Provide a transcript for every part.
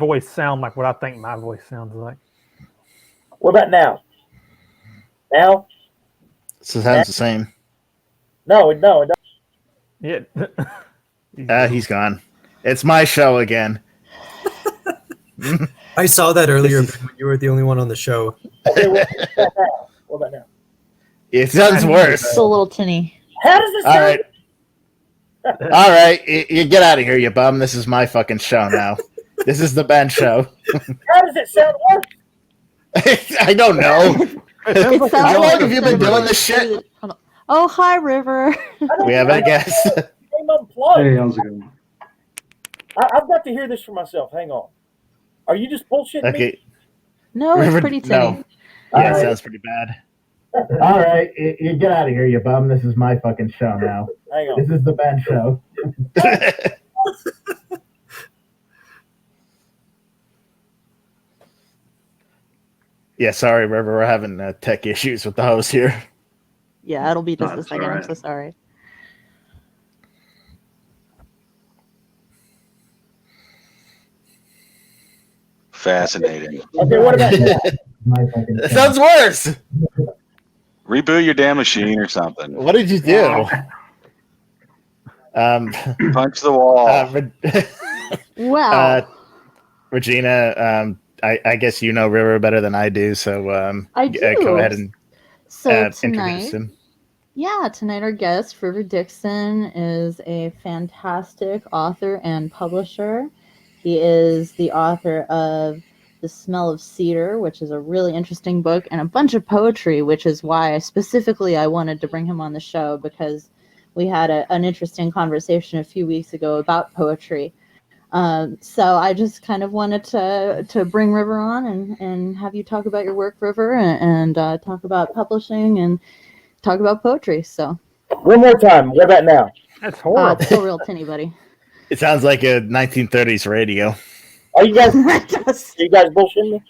voice sound like what I think my voice sounds like. What about now? Now? So it sounds the same. No, it doesn't. Yeah. He's gone. It's my show again. I saw that earlier when you were the only one on the show. Okay, what about now? What about now? It sounds worse. It's a little tinny. How does it All sound? right. All right. You get out of here, you bum. This is my fucking show now. This is the Ben show. How does it sound worse? I don't know. It How long have you been doing this shit? Oh, hi, River. We have a guest. Hey, how's it going? I've got to hear this for myself. Hang on. Are you just bullshitting me? Okay. No, it's pretty tinny. No. Yeah, it sounds pretty bad. All right. You get out of here, you bum. This is my fucking show now. Hang on. This is the Ben show. Yeah, sorry, River. We're having tech issues with the host here. Yeah, it'll be just a second. Right. I'm so sorry. Fascinating. Okay, what about that? It sounds worse. Reboot your damn machine or something. What did you do? Punch the wall. Wow. Regina, I guess you know River better than I do, so I do. go ahead and So introduce tonight, him. yeah, tonight our guest, River Dixon, is a fantastic author and publisher. He is the author of The Smell of Cedar, which is a really interesting book, and a bunch of poetry, which is why I wanted to bring him on the show, because we had an interesting conversation a few weeks ago about poetry. So I just kind of wanted to bring River on and have you talk about your work, River, and talk about publishing and talk about poetry. So One more time. What about now? That's horrible. it's still real tinny, buddy. It sounds like a 1930s radio. Are you guys? Yes. Are you guys bullshitting me?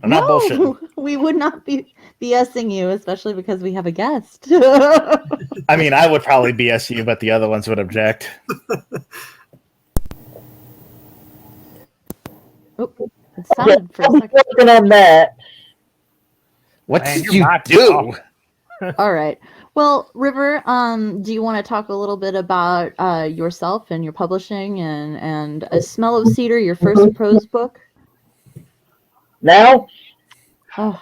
I'm not bullshitting. We would not be BSing you, especially because we have a guest. I mean, I would probably BS you, but the other ones would object. Oh, it sounded for a I'll be second. working on that. What Man, did your you mic is do? off. All right. Well, River, do you want to talk a little bit about yourself and your publishing and A Smell of Cedar, your first prose book? Now? Oh,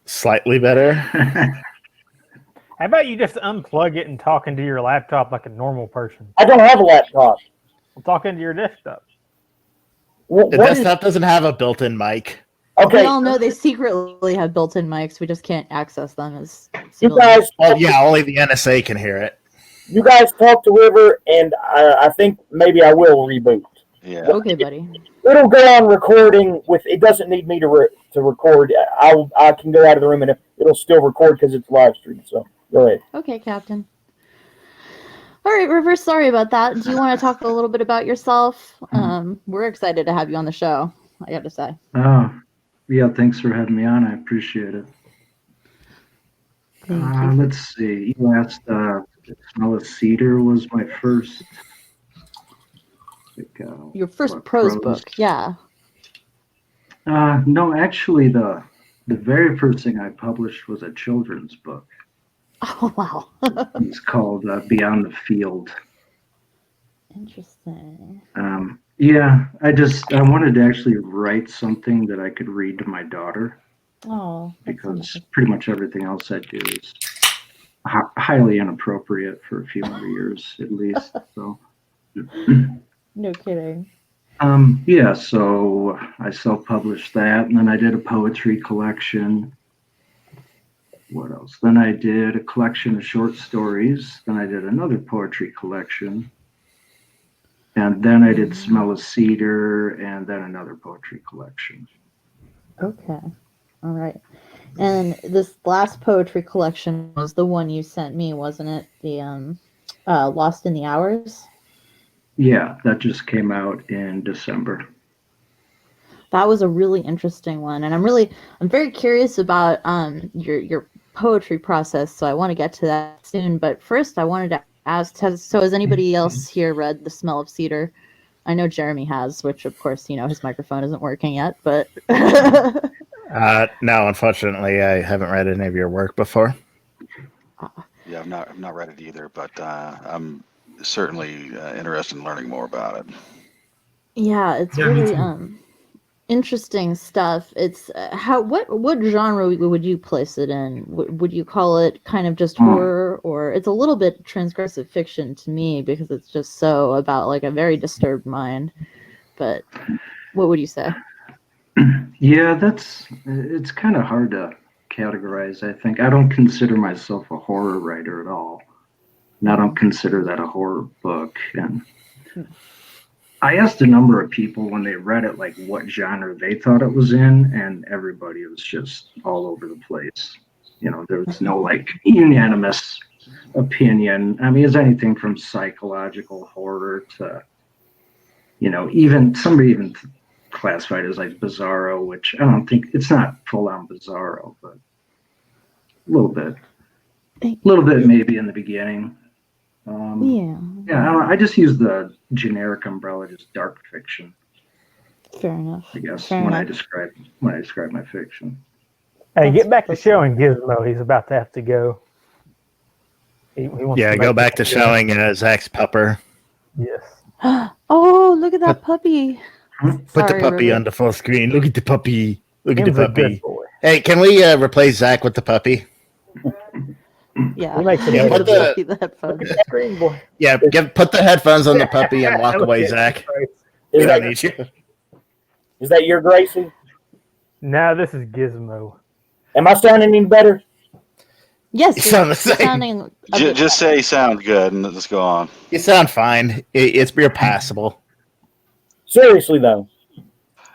Slightly better. How about you just unplug it and talk into your laptop like a normal person? I don't have a laptop. I'm talking to your desktop. What The desktop doesn't have a built-in mic. Okay. we all know they secretly have built-in mics. We just can't access them as You civilians. guys, Well, yeah, only the NSA can hear it. you guys talk to River, and I think maybe I will reboot. Yeah. Okay, buddy. It'll go on recording with. It doesn't need me to record. I can go out of the room and it'll still record because it's live stream. So go ahead. Okay, Captain. All right, River, sorry about that. Do you want to talk a little bit about yourself? We're excited to have you on the show, I got to say. Oh, yeah, thanks for having me on. I appreciate it. Thank you. Let's see. You asked, The Smell of Cedar was my first. Your first prose book, yeah. No, actually, the very first thing I published was a children's book. Oh, wow. It's called Beyond the Field. Interesting. Yeah, I wanted to actually write something that I could read to my daughter, Oh, that's so because nice. pretty much everything else I do is highly inappropriate for a few more years at least. So, No kidding. yeah, so I self-published that, and then I did a poetry collection. What else? Then I did a collection of short stories. Then I did another poetry collection. And then I did Smell of Cedar, and then another poetry collection. Okay. All right. And this last poetry collection was the one you sent me, wasn't it? The Lost in the Hours? Yeah, that just came out in December. That was a really interesting one. And I'm very curious about your poetry process, so I want to get to that soon. But first I wanted to ask, so has anybody else here read The Smell of Cedar? I know Jeremy has, which of course, his microphone isn't working yet, but No, unfortunately, I haven't read any of your work before. Yeah, I've not read it either, but I'm certainly interested in learning more about it. yeah, it's Yeah, me really too. interesting stuff. It's what genre would you place it in? Would you call it kind of just horror, or it's a little bit transgressive fiction to me because it's just so about like a very disturbed mind. But what would you say? Yeah, it's kind of hard to categorize. I think I don't consider myself a horror writer at all, and I don't consider that a horror book. And I asked a number of people when they read it, like what genre they thought it was in, and everybody was just all over the place. There was no like unanimous opinion. I mean, it's anything from psychological horror to, even somebody even classified as like bizarro, which I don't think it's not full on bizarro, but a little bit maybe in the beginning. Yeah, I don't know, I just use the generic umbrella, just dark fiction, fair enough. I guess, Fair when I enough. describe my fiction. Hey, get back to That's- showing Gizmo. He's about to have to go. He wants Yeah, to go make back to it. showing Zach's pupper. Yes. Oh, look at that puppy! Put Sorry, the puppy River. on the full screen. Look at the puppy. Look at the Tim's a good puppy. boy. Hey, can we replace Zach with the puppy? Yeah, He makes it Yeah, better. put the the headphones. Look at that screen, boy. yeah, put the headphones on the puppy and walk Look away, at Zach. his face. We Is don't that, need you. is that your Gracie? No, this is Gizmo. Am I sounding any better? Yes, You sound the you're same. sounding a bit Just say sound good and let's go on. You sound fine. You're passable. Seriously though.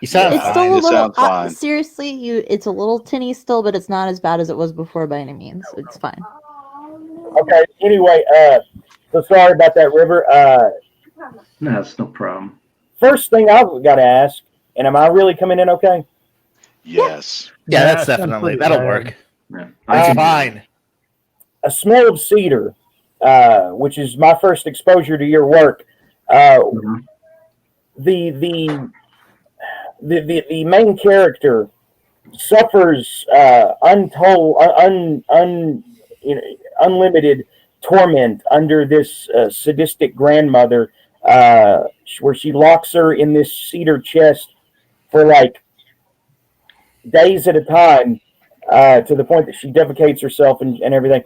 You sound It's fine. still a It little. sounds fine. Seriously, it's a little tinny still, but it's not as bad as it was before by any means. It's fine. Okay. Anyway, so sorry about that, River. No, that's no problem. First thing I've got to ask, and am I really coming in okay? Yes. Yeah, that's it sounds definitely pretty that'll bad. work. Yeah, That's can- fine. A Smell of Cedar, which is my first exposure to your work. Mhm. The main character suffers unlimited torment under this sadistic grandmother, where she locks her in this cedar chest for like days at a time, to the point that she defecates herself and everything.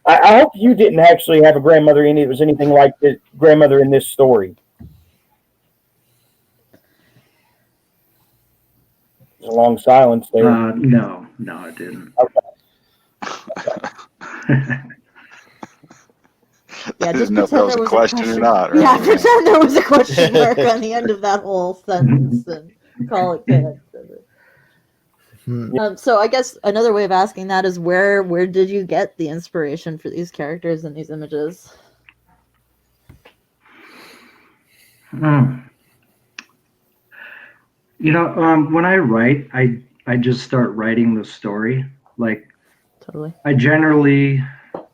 I hope you didn't actually have a grandmother in it. It was anything like the grandmother in this story. There's a long silence there. No, I didn't. Yeah, I just didn't know if that pretend was there a was question or not. Right? Yeah, pretend there was a question mark on the end of that whole sentence and call it good. Hmm. So I guess another way of asking that is where did you get the inspiration for these characters and these images? Hmm. When I write, I just start writing the story. Like Totally. I generally,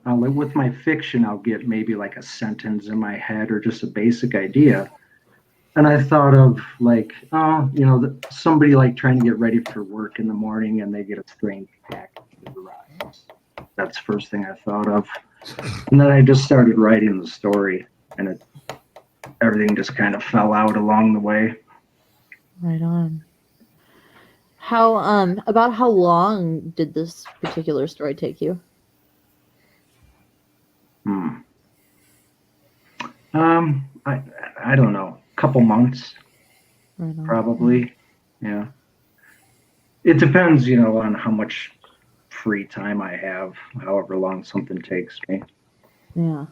like with my fiction, I'll get maybe like a sentence in my head or just a basic idea. And I thought of like, somebody like trying to get ready for work in the morning and they get a strange package that arrives. That's the first thing I thought of. And then I just started writing the story, and everything just kind of fell out along the way. Right on. About how long did this particular story take you? I don't know, a couple months. Right on. Probably, yeah. It depends, on how much free time I have, however long something takes me. Yeah.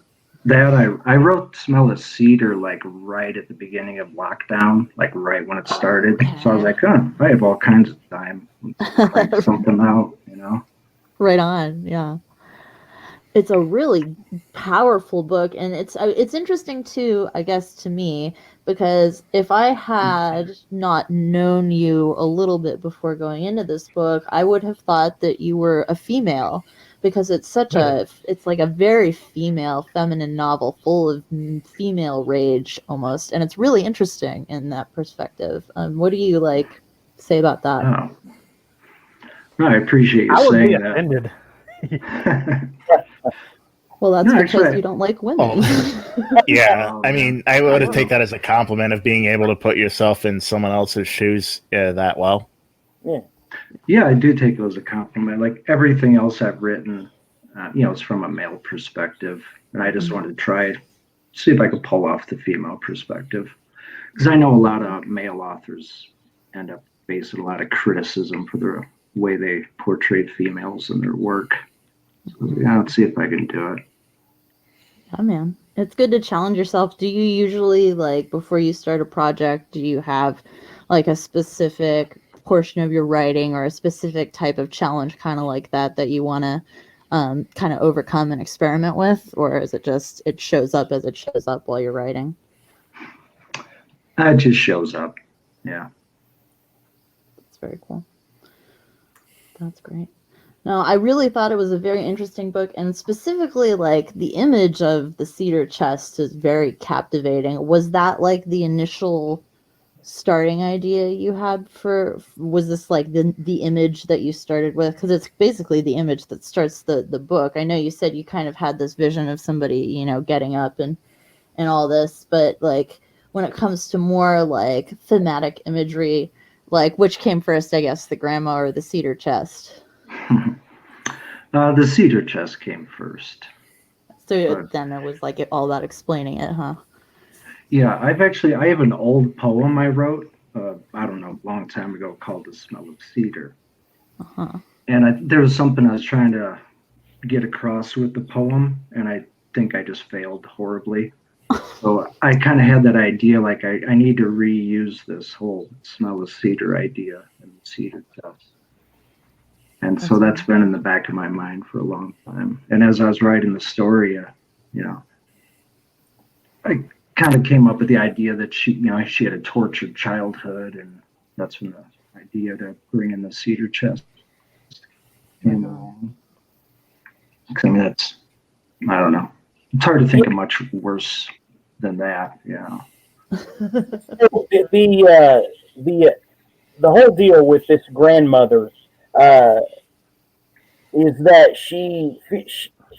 That I wrote Smell of Cedar like right at the beginning of lockdown, like right when it started. So I was like, I have all kinds of time. Let's crank something out, Right on. Yeah. It's a really powerful book, and it's interesting too, I guess, to me, because if I had not known you a little bit before going into this book, I would have thought that you were a female, because it's such it's like a very female, feminine novel full of female rage almost, and it's really interesting in that perspective. What do you like say about that? Oh, no, I appreciate you I would be saying that. offended. Well, that's No, because actually, you don't like women. Yeah, Oh, I mean, I would take that as a compliment of being able to put yourself in someone else's shoes that well. Yeah, I do take it as a compliment. Like everything else I've written, it's from a male perspective, and I just wanted to try see if I could pull off the female perspective, because I know a lot of male authors end up facing a lot of criticism for the way they portrayed females in their work. So, yeah, let's see if I can do it. Yeah, man. It's good to challenge yourself. Do you usually, like, before you start a project, do you have, like, a specific portion of your writing or a specific type of challenge kind of like that you want to kind of overcome and experiment with? Or is it just, it shows up as it shows up while you're writing? It just shows up. Yeah. That's very cool. That's great. No, I really thought it was a very interesting book, and specifically, like, the image of the cedar chest is very captivating. Was that, like, the initial starting idea you had for, was this, like, the image that you started with? Because it's basically the image that starts the book. I know you said you kind of had this vision of somebody, you know, getting up and all this, but, like, when it comes to more, like, thematic imagery, like, which came first, I guess, the grandma or the cedar chest? The cedar chest came first. So then it was like all about explaining it, huh? Yeah, I have an old poem I wrote, I don't know, a long time ago called The Smell of Cedar. Uh-huh. And there was something I was trying to get across with the poem, and I think I just failed horribly. So I kind of had that idea, like I need to reuse this whole smell of cedar idea in the cedar chest. And so that's been in the back of my mind for a long time. And as I was writing the story, I kind of came up with the idea that she had a tortured childhood, and that's when the idea to bring in the cedar chest came along. I mean, I don't know. It's hard to think of much worse than that. Yeah. The whole deal with this grandmother is that she,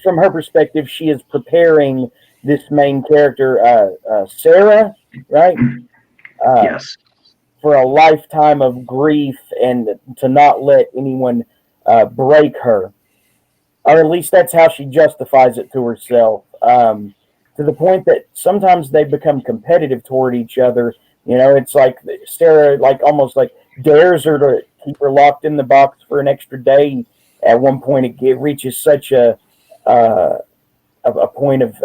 from her perspective, she is preparing this main character, Sarah, right? Yes. For a lifetime of grief, and to not let anyone break her. Or at least that's how she justifies it to herself. To the point that sometimes they become competitive toward each other. You know, it's like Sarah, like almost like dares her to keep her locked in the box for an extra day. At one point, it reaches such a point of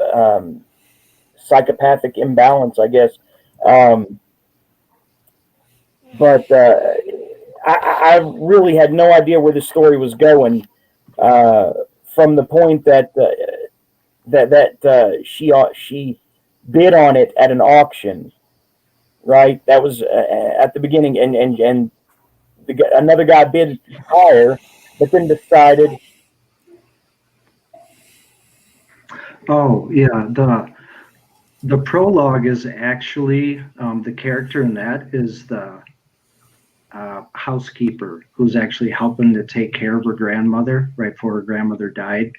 psychopathic imbalance, I guess. But I really had no idea where the story was going from the point that she bid on it at an auction, right? That was at the beginning, and another guy bid higher, but then decided. Oh yeah, the prologue is actually the character in that is the housekeeper who's actually helping to take care of her grandmother right before her grandmother died.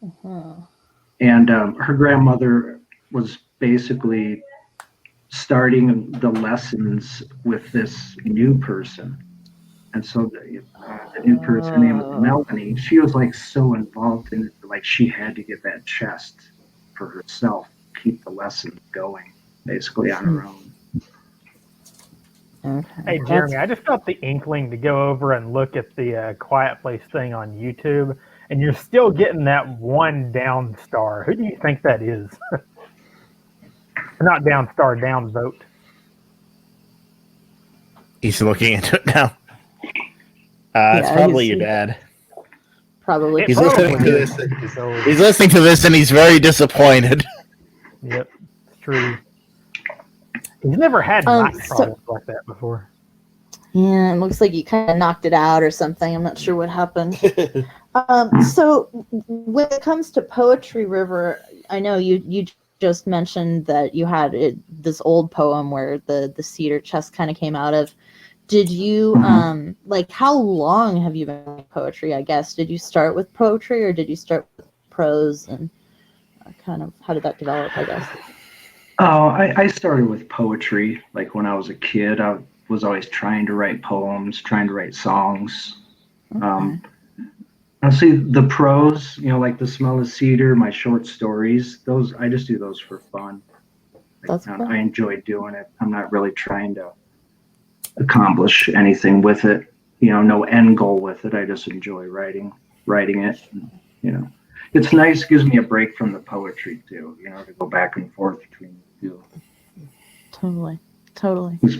Uh-huh. And her grandmother was basically starting the lessons with this new person. And so the new person, her name was Melanie, she was like so involved in it, like she had to get that chest for herself, keep the lessons going basically on her own. Okay. Hey, Jeremy, I just got the inkling to go over and look at the Quiet Place thing on YouTube, and you're still getting that one down star. Who do you think that is? Not down star, down vote. He's looking into it now. It's probably your dad. Probably. He's listening to this. He's listening to this, and he's very disappointed. Yep, it's true. He's never had mic problems like that before. Yeah, it looks like you kind of knocked it out or something. I'm not sure what happened. So when it comes to poetry, River, I know you just mentioned that you had this old poem where the cedar chest kind of came out of. Did you like how long have you been writing poetry? I guess did you start with poetry or did you start with prose and kind of how did that develop? I guess. Oh, I started with poetry. Like when I was a kid, I was always trying to write poems, trying to write songs. Okay. I see the prose, like The Smell of Cedar, my short stories. Those I just do those for fun. That's cool. I enjoy doing it. I'm not really trying to accomplish anything with it. No end goal with it. I just enjoy writing it. It's nice. Gives me a break from the poetry too. To go back and forth between the two. Totally.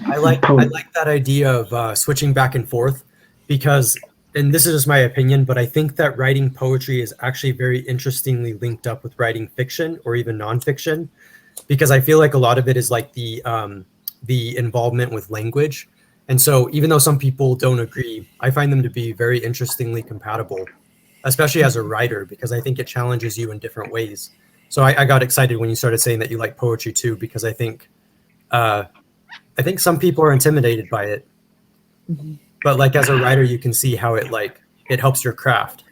I like that idea of switching back and forth because, and this is just my opinion, but I think that writing poetry is actually very interestingly linked up with writing fiction or even nonfiction, because I feel like a lot of it is like the involvement with language. And so even though some people don't agree, I find them to be very interestingly compatible, especially as a writer, because I think it challenges you in different ways. So I got excited when you started saying that you like poetry too, because I think some people are intimidated by it, but like as a writer, you can see how it helps your craft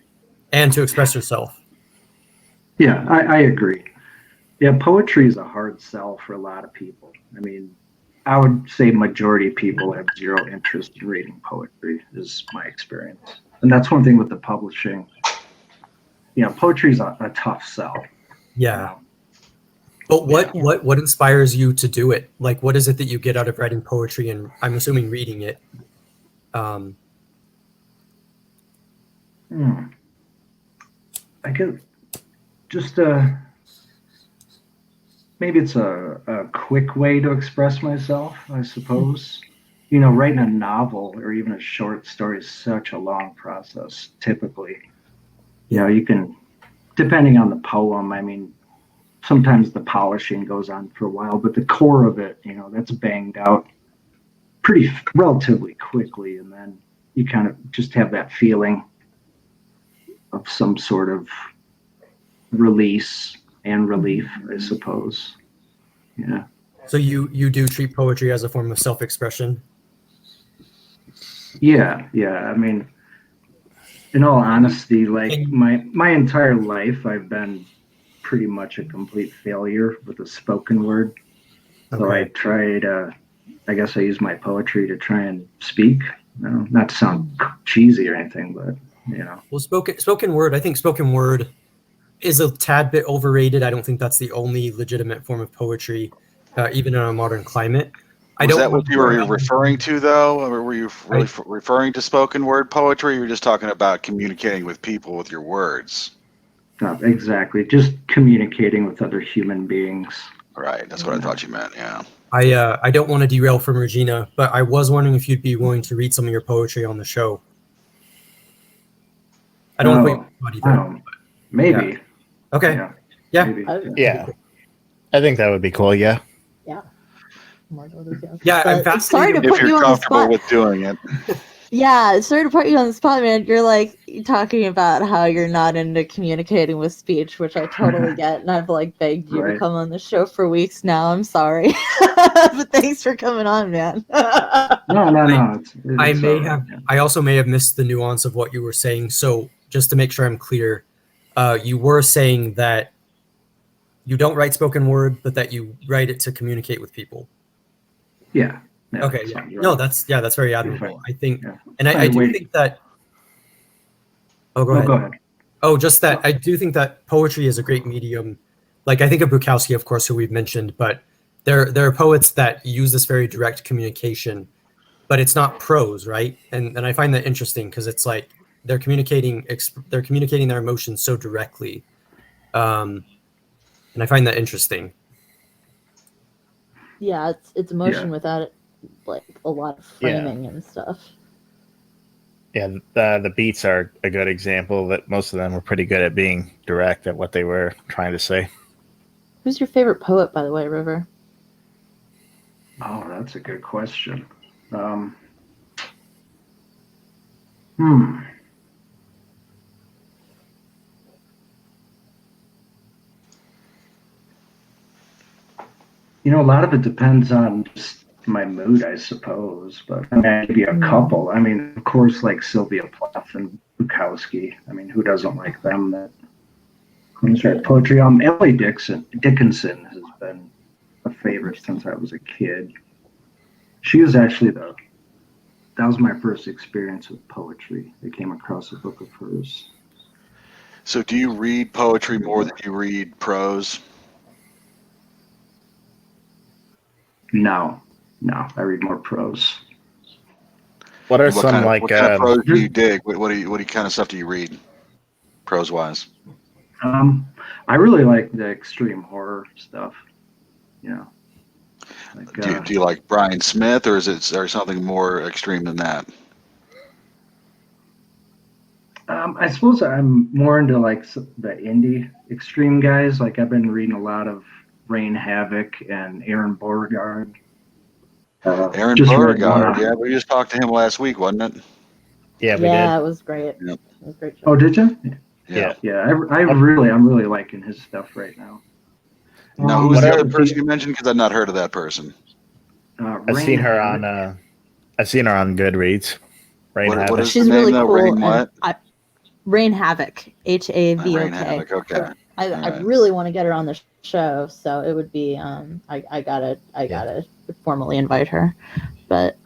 and to express yourself. Yeah, I agree. Yeah, poetry is a hard sell for a lot of people. I mean, I would say majority of people have zero interest in reading poetry, is my experience. And that's one thing with the publishing. Poetry is a tough sell. Yeah. But what inspires you to do it? Like, what is it that you get out of writing poetry? And I'm assuming reading it. I could just maybe it's a quick way to express myself, I suppose. Writing a novel or even a short story is such a long process, typically. You can, depending on the poem, I mean, sometimes the polishing goes on for a while, but the core of it, that's banged out pretty relatively quickly. And then you kind of just have that feeling of some sort of release and relief, I suppose. Yeah. So you do treat poetry as a form of self-expression? Yeah. I mean, in all honesty, like my entire life, I've been pretty much a complete failure with the spoken word. So I try to, I guess I use my poetry to try and speak. Not to sound cheesy or anything, but Well, spoken word. I think spoken word is a tad bit overrated. I don't think that's the only legitimate form of poetry, even in a modern climate. Was that what you were referring to, though? Or were you really referring to spoken word poetry? Or you were just talking about communicating with people with your words? Exactly. Just communicating with other human beings. Right. That's what I thought you meant. Yeah. I don't want to derail from Regina, but I was wondering if you'd be willing to read some of your poetry on the show. I don't want to put you maybe. Yeah. Okay. Yeah. Maybe. Yeah. I think that would be cool. Yeah. Yeah. Yeah, I'm fascinated. Sorry to put you on the spot. With doing it. Yeah, sorry to put you on the spot, man. You're talking about how you're not into communicating with speech, which I totally get, and I've begged you to come on the show for weeks now. I'm sorry, but thanks for coming on, man. No. I also may have missed the nuance of what you were saying. So just to make sure I'm clear, you were saying that you don't write spoken word, but that you write it to communicate with people. Yeah. Okay. Yeah. No, that's very admirable. I think, and I do think that. Oh, go ahead. Go ahead. Oh, just that I do think that poetry is a great medium. Like I think of Bukowski, of course, who we've mentioned, but there are poets that use this very direct communication, but it's not prose, right? And I find that interesting because it's like they're communicating their emotions so directly, and I find that interesting. Yeah, it's emotion without it, a lot of framing and stuff. Yeah, the beats are a good example that most of them were pretty good at being direct at what they were trying to say. Who's your favorite poet, by the way, River? Oh, that's a good question. A lot of it depends on just my mood, I suppose. But I mean, maybe a couple. I mean, of course, like Sylvia Plath and Bukowski. I mean, who doesn't like them? That write poetry. Emily Dickinson has been a favorite since I was a kid. She was actually that was my first experience with poetry. I came across a book of hers. So do you read poetry more than you read prose? No, I read more prose. What are What kind of prose do you dig? What kind of stuff do you read, prose wise? I really like the extreme horror stuff. Like, do you like Brian Smith, or is there something more extreme than that? I suppose I'm more into like the indie extreme guys. Like I've been reading a lot of Rain Havoc and Aaron Beauregard. Aaron Beauregard, yeah, we just talked to him last week, wasn't it? Yeah, we did. Yeah, it was great. Yep. It was a great show. Oh, did you? Yeah. I'm really liking his stuff right now. Now, who's the other person you mentioned? Because I've not heard of that person. I've seen her on Goodreads. What is She's the name really though? cool. Rain what? Rain Havoc, HAVOK. Rain Havoc. Okay. I really want to get her on the show, so it would be I gotta formally invite her. But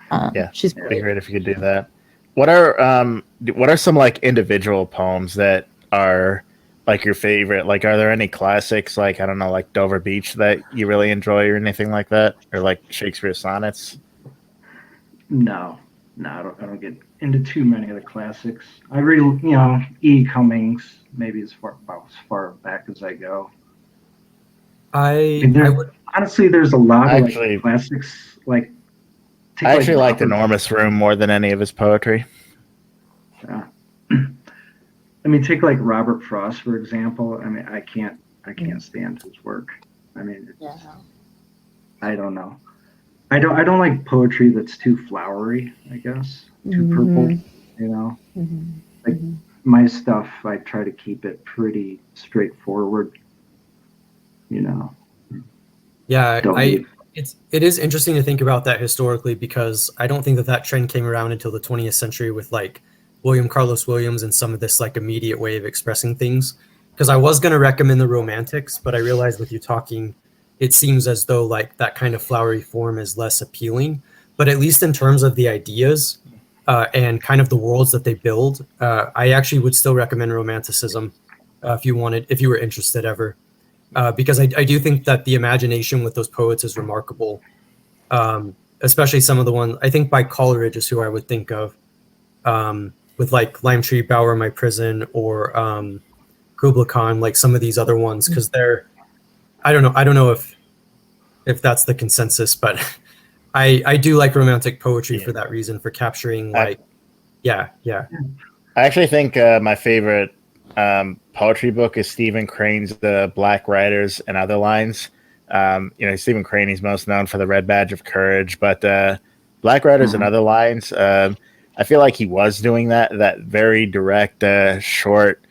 she's great. It'd be great if you could do that. What are some like individual poems that are like your favorite? Like, are there any classics like, I don't know, like Dover Beach that you really enjoy or anything like that, or like Shakespeare sonnets? No, I don't get into too many of the classics. I read, E. Cummings, maybe as far back as I go. Honestly, there's a lot of like classics. Like, I actually liked Enormous Room more than any of his poetry. Yeah. I mean, take like Robert Frost, for example. I mean, I can't stand his work. I mean, I don't know. I don't like poetry that's too flowery, I guess. Too purple, Like my stuff, I try to keep it pretty straightforward, Yeah, it is interesting to think about that historically, because I don't think that trend came around until the 20th century with like William Carlos Williams and some of this like immediate way of expressing things. Because I was going to recommend the Romantics, but I realized with you talking, it seems as though like that kind of flowery form is less appealing. But at least in terms of the ideas and kind of the worlds that they build, I actually would still recommend Romanticism if you were interested ever. Because I do think that the imagination with those poets is remarkable, especially some of the ones. I think by Coleridge is who I would think of, with like Lime Tree Bower, My Prison, or Kubla Khan, like some of these other ones, because I don't know if that's the consensus, but I do like romantic poetry for that reason, for capturing like, I actually think my favorite poetry book is Stephen Crane's The Black Riders and Other Lines. Stephen Crane, he's most known for The Red Badge of Courage, but Black Riders and Other Lines, I feel like he was doing that very direct, short,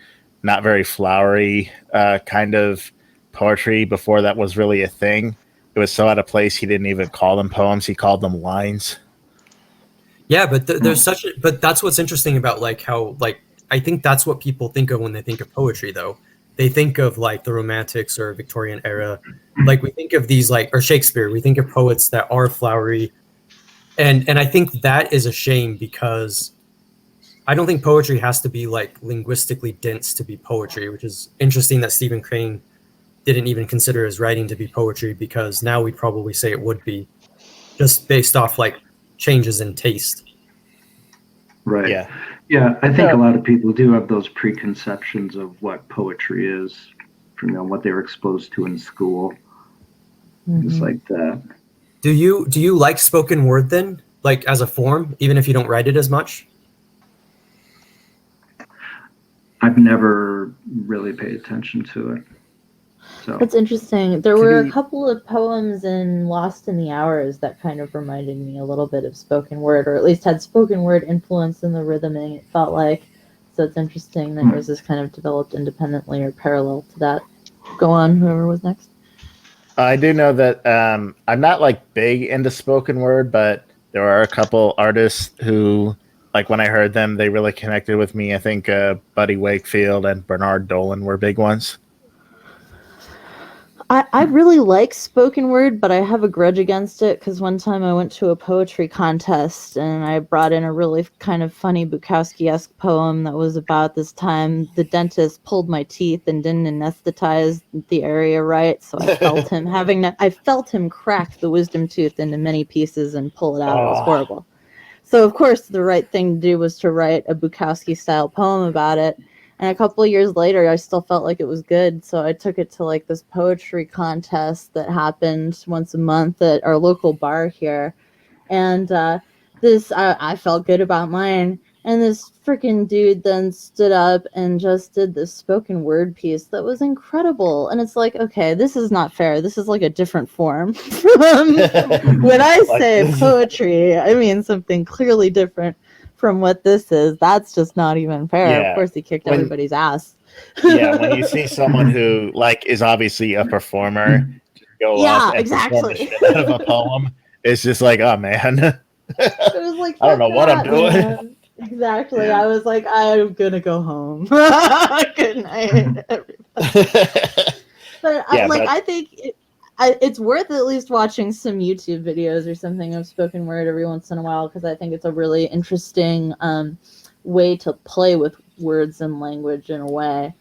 not very flowery kind of poetry before that was really a thing. It was so out of place, he didn't even call them poems, he called them lines. Yeah, but but that's what's interesting about like how, like, I think that's what people think of when they think of poetry, though. They think of like the Romantics or Victorian era. Like we think of these like, or Shakespeare, we think of poets that are flowery. And I think that is a shame, because I don't think poetry has to be like linguistically dense to be poetry, which is interesting that Stephen Crane didn't even consider his writing to be poetry, because now we'd probably say it would be, just based off like changes in taste. Right. Yeah, I think a lot of people do have those preconceptions of what poetry is, from what they were exposed to in school. Just like that. Do you like spoken word then, like as a form, even if you don't write it as much? I've never really paid attention to it. So It's interesting. There were a couple of poems in Lost in the Hours that kind of reminded me a little bit of spoken word, or at least had spoken word influence in the rhythming, it felt like. So it's interesting that yours is kind of developed independently or parallel to that. Go on, whoever was next. I do know that I'm not like big into spoken word, but there are a couple artists who, like when I heard them, they really connected with me. I think Buddy Wakefield and Bernard Dolan were big ones. I really like spoken word, but I have a grudge against it because one time I went to a poetry contest and I brought in a really kind of funny Bukowski-esque poem that was about this time the dentist pulled my teeth and didn't anesthetize the area right, so I felt him I felt him crack the wisdom tooth into many pieces and pull it out. It was horrible. So of course the right thing to do was to write a Bukowski-style poem about it. And a couple of years later, I still felt like it was good. So I took it to like this poetry contest that happened once a month at our local bar here. And I felt good about mine. And this freaking dude then stood up and just did this spoken word piece that was incredible. And it's like, okay, this is not fair. This is like a different form. When I say poetry, I mean something clearly different from what this is. That's just not even fair. Yeah. Of course, he kicked everybody's ass. Yeah, when you see someone who like is obviously a performer just go up and perform the shit out of a poem, it's just like, oh man. It was like, I don't know what I'm doing. Man. Exactly. I was like, I'm gonna go home. Good night, everybody. But I think it's worth at least watching some YouTube videos or something of spoken word every once in a while, because I think it's a really interesting way to play with words and language in a way.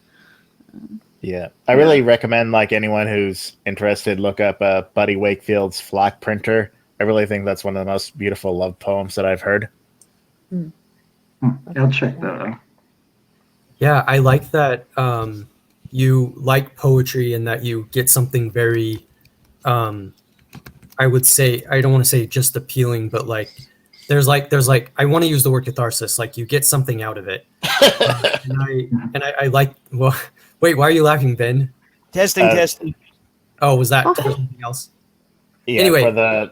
Yeah, I really recommend like anyone who's interested, look up Buddy Wakefield's Flock Printer. I really think that's one of the most beautiful love poems that I've heard. I'll check that out. Yeah, I like that you like poetry and that you get something very, I would say, I don't want to say just appealing, but like there's like I want to use the word catharsis. Like you get something out of it, and I like. Well, wait, why are you laughing, Ben? Testing. Oh, was that something else? Yeah, Anyway,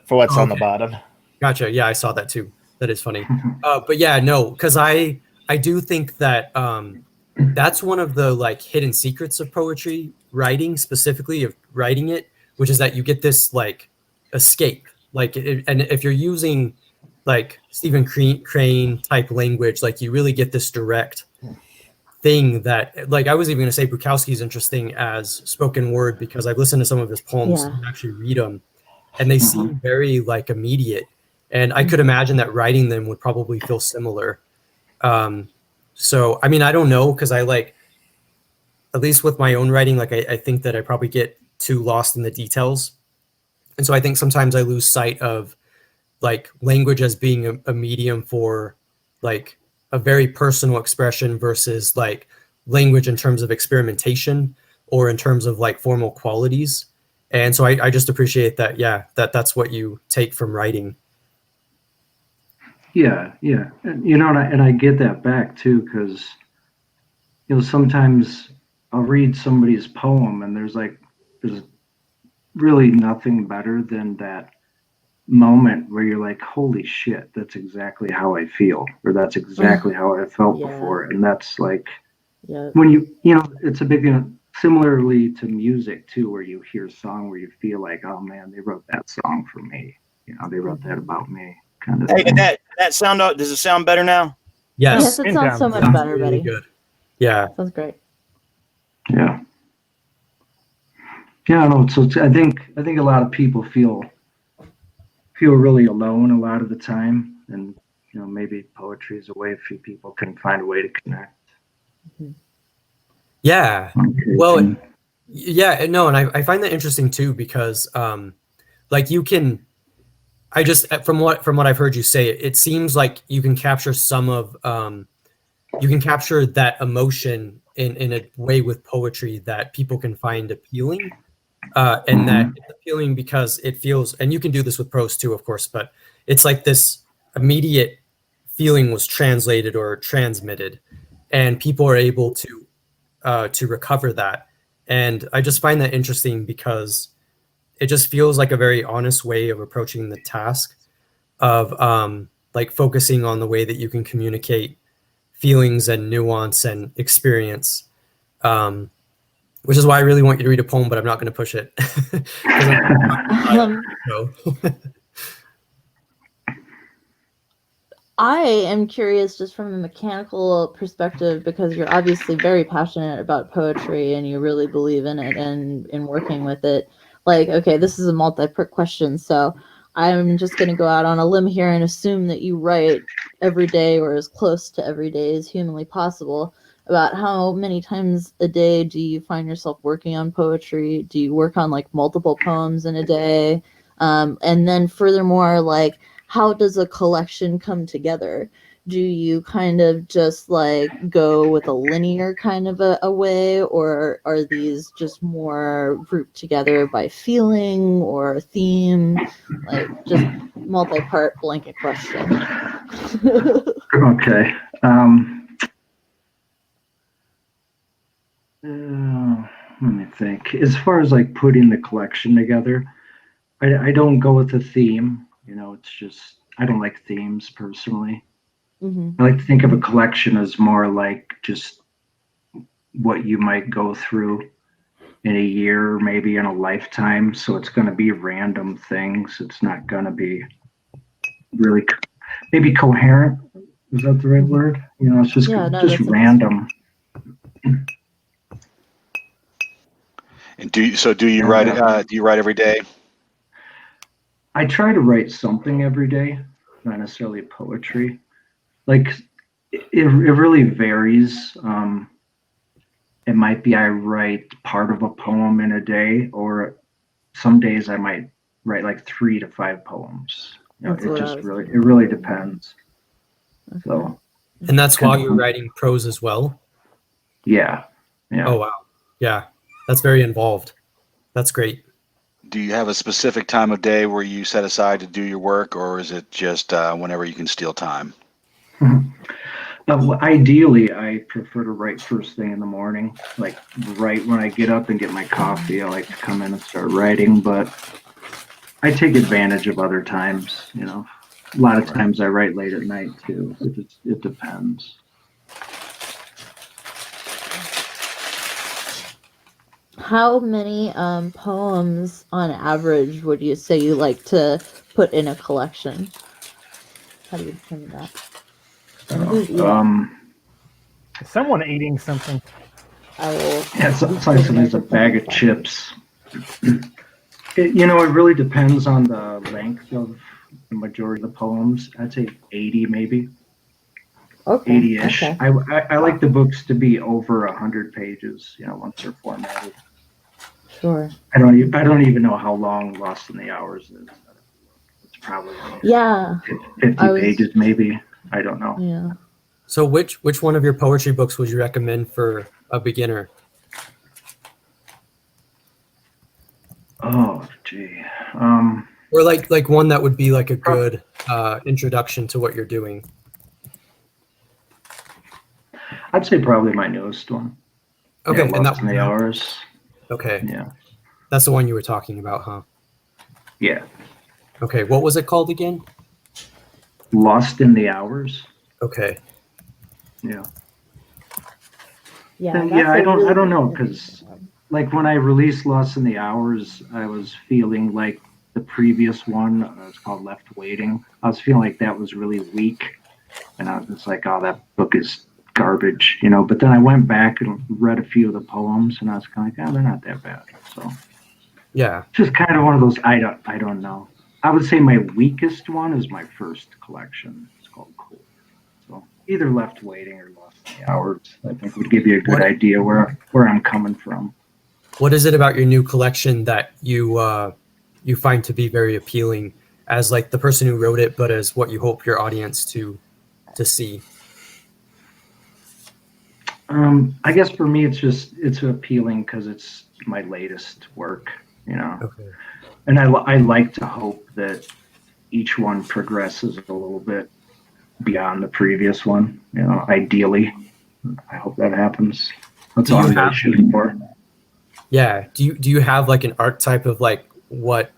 for what's on the bottom. Gotcha. Yeah, I saw that too. That is funny. But yeah, no, because I do think that that's one of the like hidden secrets of poetry writing, specifically of writing it, which is that you get this like escape. Like, and if you're using like Stephen Crane type language, like you really get this direct thing that, like, I was even going to say Bukowski is interesting as spoken word because I've listened to some of his poems and actually read them, and they seem very like immediate. And I could imagine that writing them would probably feel similar. So, I mean, I don't know, because I like, at least with my own writing, like I think that I probably get too lost in the details. And so I think sometimes I lose sight of like language as being a medium for like a very personal expression versus like language in terms of experimentation or in terms of like formal qualities. And so I just appreciate that. Yeah, that's what you take from writing. Yeah. And, and I get that back too, because, sometimes I'll read somebody's poem and there's really nothing better than that moment where you're like, holy shit, that's exactly how I feel, or that's exactly how I felt before. And that's like, when it's a big, similarly to music too, where you hear a song where you feel like, oh man, they wrote that song for me. They wrote that about me, kind of thing. Hey, that sound, does it sound better now? Yes, it sounds so much better, really buddy. good. Yeah, Sounds great. Yeah. No. So I think a lot of people feel really alone a lot of the time, and maybe poetry is a way a few people can find a way to connect. Yeah. Well, yeah, no, and I find that interesting too, because like you can, I just from what I've heard you say, it seems like you can capture some of you can capture that emotion in a way with poetry that people can find appealing. And that it's appealing because it feels, and you can do this with prose too, of course, but it's like this immediate feeling was translated or transmitted, and people are able to recover that. And I just find that interesting because it just feels like a very honest way of approaching the task of like focusing on the way that you can communicate feelings and nuance and experience. which is why I really want you to read a poem, but I'm not going to push it. 'Cause no. I am curious just from a mechanical perspective, because you're obviously very passionate about poetry and you really believe in it and in working with it. Like, okay, this is a multi-part question, so I'm just going to go out on a limb here and assume that you write every day or as close to every day as humanly possible. About how many times a day do you find yourself working on poetry? Do you work on like multiple poems in a day? And then furthermore, like, how does a collection come together? Do you kind of just like go with a linear kind of a way, or are these just more grouped together by feeling or theme? Like, just multi-part blanket question. Okay. Let me think. As far as like putting the collection together, I don't go with a theme. It's just, I don't like themes personally. Mm-hmm. I like to think of a collection as more like just what you might go through in a year, maybe in a lifetime. So it's going to be random things. It's not going to be really maybe coherent. Is that the right word? It's just just random. And do you write? Do you write every day? I try to write something every day, not necessarily poetry. Like it really varies. It might be I write part of a poem in a day, or some days I might write like 3 to 5 poems. It really depends. Okay. So. And that's while you're writing prose as well? Yeah. Oh, wow. Yeah. That's very involved. That's great. Do you have a specific time of day where you set aside to do your work, or is it just whenever you can steal time? Ideally, I prefer to write first thing in the morning, like right when I get up and get my coffee. I like to come in and start writing, but I take advantage of other times. A lot of times I write late at night too. It depends. How many poems on average would you say you like to put in a collection? How do you determine that? And who's eating? Is someone eating something? I will. Yeah, it's like somebody's a bag of chips. It really depends on the length of the majority of the poems. I'd say 80 maybe. Okay. 80-ish. Okay. I like the books to be over 100 pages, once they're formatted. Sure. I don't even know how long Lost in the Hours is. It's probably 50 pages maybe. I don't know. Yeah. So which one of your poetry books would you recommend for a beginner? Oh, gee. Or like one that would be like a good introduction to what you're doing. I'd say probably my newest one. Okay, yeah, and Lost in the Hours. Okay. Yeah. That's the one you were talking about, huh? Yeah. Okay, what was it called again? Lost in the Hours. Okay. Yeah. Yeah. I don't know, because like when I released Lost in the Hours, I was feeling like the previous one, it's called Left Waiting. I was feeling like that was really weak, and I was just like, oh, that book is garbage, But then I went back and read a few of the poems, and I was kind of like, oh, they're not that bad. So yeah, it's just kind of one of those. I don't know. I would say my weakest one is my first collection. It's called Cool. So either Left Waiting or Lost in the Hours, I think would give you a good idea where I'm coming from. What is it about your new collection that you find to be very appealing as like the person who wrote it, but as what you hope your audience to see? I guess for me, it's appealing because it's my latest work, Okay. And I like to hope that each one progresses a little bit beyond the previous one, ideally. I hope that happens. That's all I'm really shooting for. Yeah. Do you have like an archetype of like what,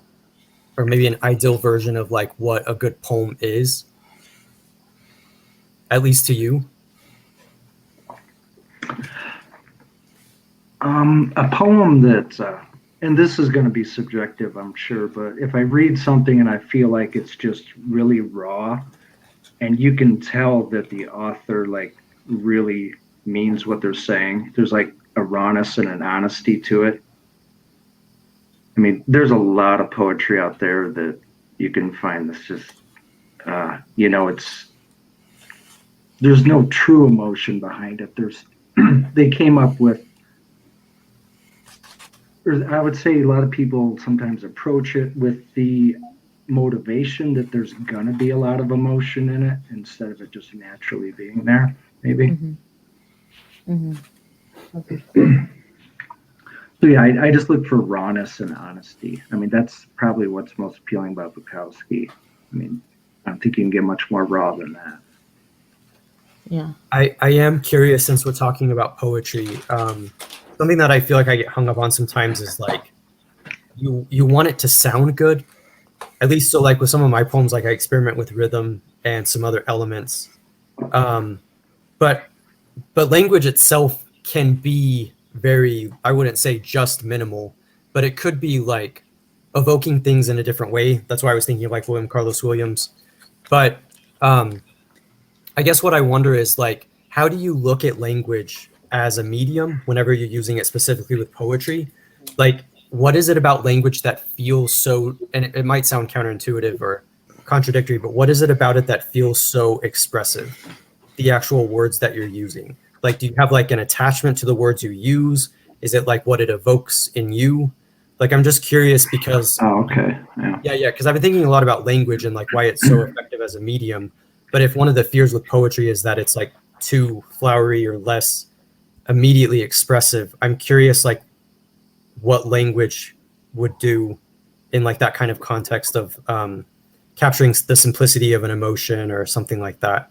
or maybe an ideal version of like what a good poem is? At least to you? A poem that, and this is going to be subjective, I'm sure, but if I read something and I feel like it's just really raw, and you can tell that the author like really means what they're saying, there's like a rawness and an honesty to it. I mean, there's a lot of poetry out there that you can find that's just, there's no true emotion behind it. They came up with, I would say a lot of people sometimes approach it with the motivation that there's gonna be a lot of emotion in it instead of it just naturally being there, maybe. Mm-hmm. Mm-hmm. So yeah, I just look for rawness and honesty. I mean, that's probably what's most appealing about Bukowski. I mean, I don't think you can get much more raw than that. Yeah. I am curious, since we're talking about poetry, something that I feel like I get hung up on sometimes is like you want it to sound good. At least so like with some of my poems, like I experiment with rhythm and some other elements. But language itself can be very, I wouldn't say just minimal, but it could be like evoking things in a different way. That's why I was thinking of like William Carlos Williams. But I guess what I wonder is like, how do you look at language as a medium whenever you're using it specifically with poetry? Like, what is it about language that feels so, and it might sound counterintuitive or contradictory, but what is it about it that feels so expressive? The actual words that you're using. Like, do you have like an attachment to the words you use? Is it like what it evokes in you? Like, I'm just curious because. Oh, okay. Yeah. Because I've been thinking a lot about language and like why it's so effective as a medium. But if one of the fears with poetry is that it's like too flowery or less immediately expressive, I'm curious like what language would do in like that kind of context of capturing the simplicity of an emotion or something like that.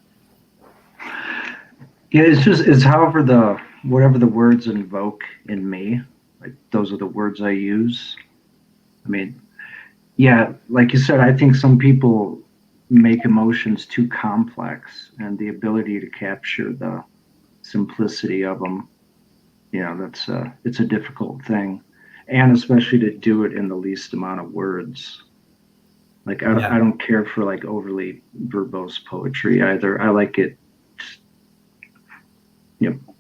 Yeah, it's however whatever the words invoke in me, like those are the words I use. I mean, yeah, like you said, I think some people make emotions too complex, and the ability to capture the simplicity of them, that's it's a difficult thing, and especially to do it in the least amount of words. Like I don't care for like overly verbose poetry either. I like it,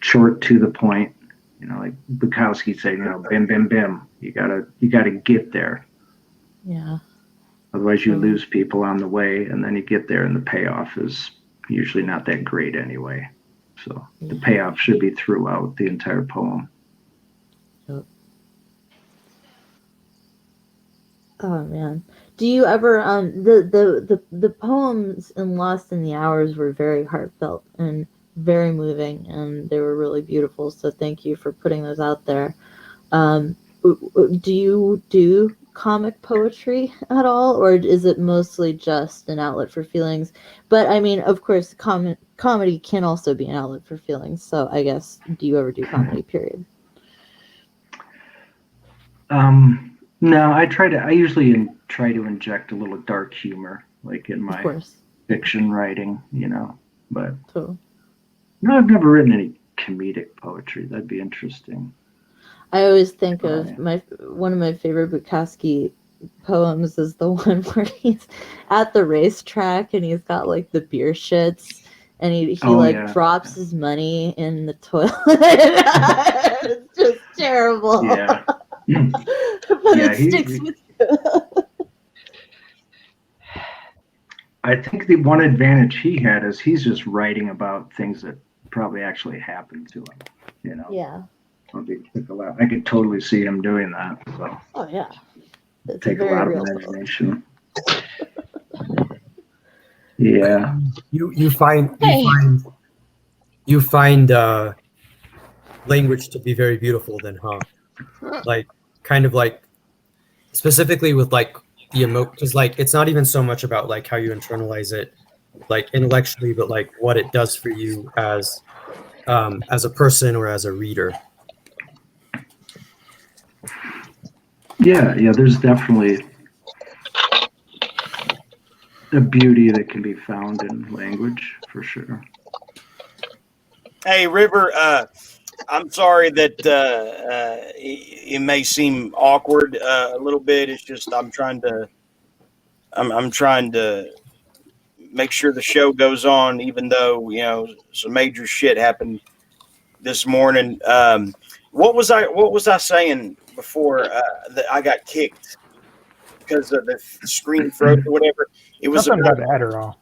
short to the point. Like Bukowski said, bim, bim, bim. You gotta get there. Yeah. Otherwise, you lose people on the way, and then you get there, and the payoff is usually not that great anyway. So the payoff should be throughout the entire poem. Oh man, do you ever the poems in Lost in the Hours were very heartfelt and very moving, and they were really beautiful. So thank you for putting those out there. Do you do comic poetry at all, or is it mostly just an outlet for feelings? But I mean, of course, comedy can also be an outlet for feelings. So I guess, do you ever do comedy? Period. No, I usually try to inject a little dark humor, like in my fiction writing, but Totally. No, I've never written any comedic poetry. That'd be interesting. I always think of one of my favorite Bukowski poems is the one where he's at the racetrack and he's got like the beer shits and he drops his money in the toilet. It's just terrible. Yeah. But it sticks with you. I think the one advantage he had is he's just writing about things that probably actually happened to him, Yeah. I could totally see him doing that. So. Oh yeah. It's take a lot of imagination. Yeah. You find language to be very beautiful then, huh? Like kind of like specifically with like the because like it's not even so much about like how you internalize it like intellectually, but like what it does for you as a person or as a reader. Yeah, there's definitely a beauty that can be found in language for sure. Hey, River, I'm sorry that it may seem awkward a little bit. It's just I'm trying to make sure the show goes on, even though some major shit happened this morning. What was I saying before that I got kicked because of the screen froze or whatever? It was Something about about Adderall.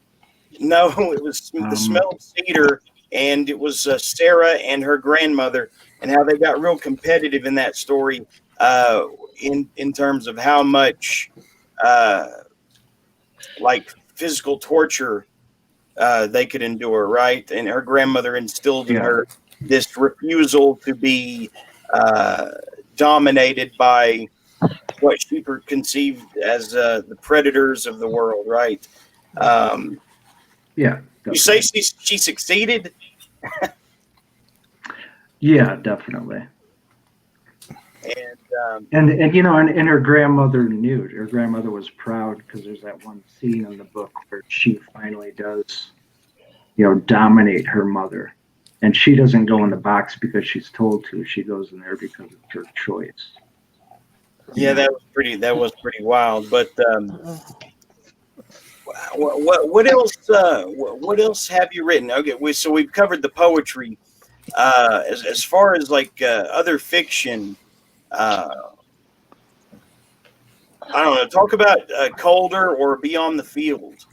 no, it was the smell of cedar, and it was Sarah and her grandmother, and how they got real competitive in that story, in terms of how much like physical torture they could endure, right? And her grandmother instilled in her this refusal to be dominated by what she conceived as the predators of the world, right? Yeah. You say she succeeded? Yeah, definitely. And And her grandmother knew. Her grandmother was proud because there's that one scene in the book where she finally does, dominate her mother, and she doesn't go in the box because she's told to. She goes in there because it's her choice. yeah, that was pretty wild. But what else? What else have you written? Okay, so we've covered the poetry. As far as like other fiction, I don't know. Talk about Colder or Beyond the Field.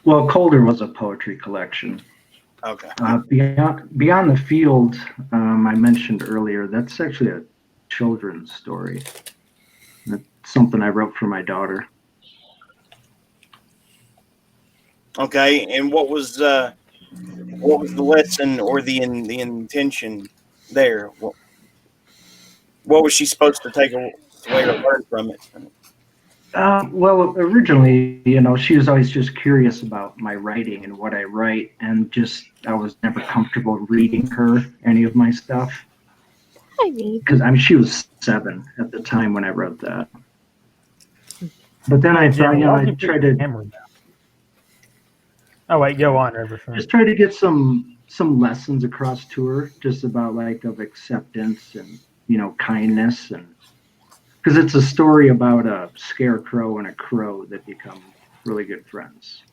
Well, Colder was a poetry collection. Okay. Beyond the Field, I mentioned earlier, that's actually a children's story. That's something I wrote for my daughter. Okay, and what was the lesson or the intention there? What was she supposed to take away to learn from it? Well, originally, she was always just curious about my writing and what I write, and I was never comfortable reading her any of my stuff. Because she was 7 at the time when I wrote that. But then I thought, I tried to. Oh wait, go on, River. Just try to get some lessons across to her, just about of acceptance and kindness, and because it's a story about a scarecrow and a crow that become really good friends,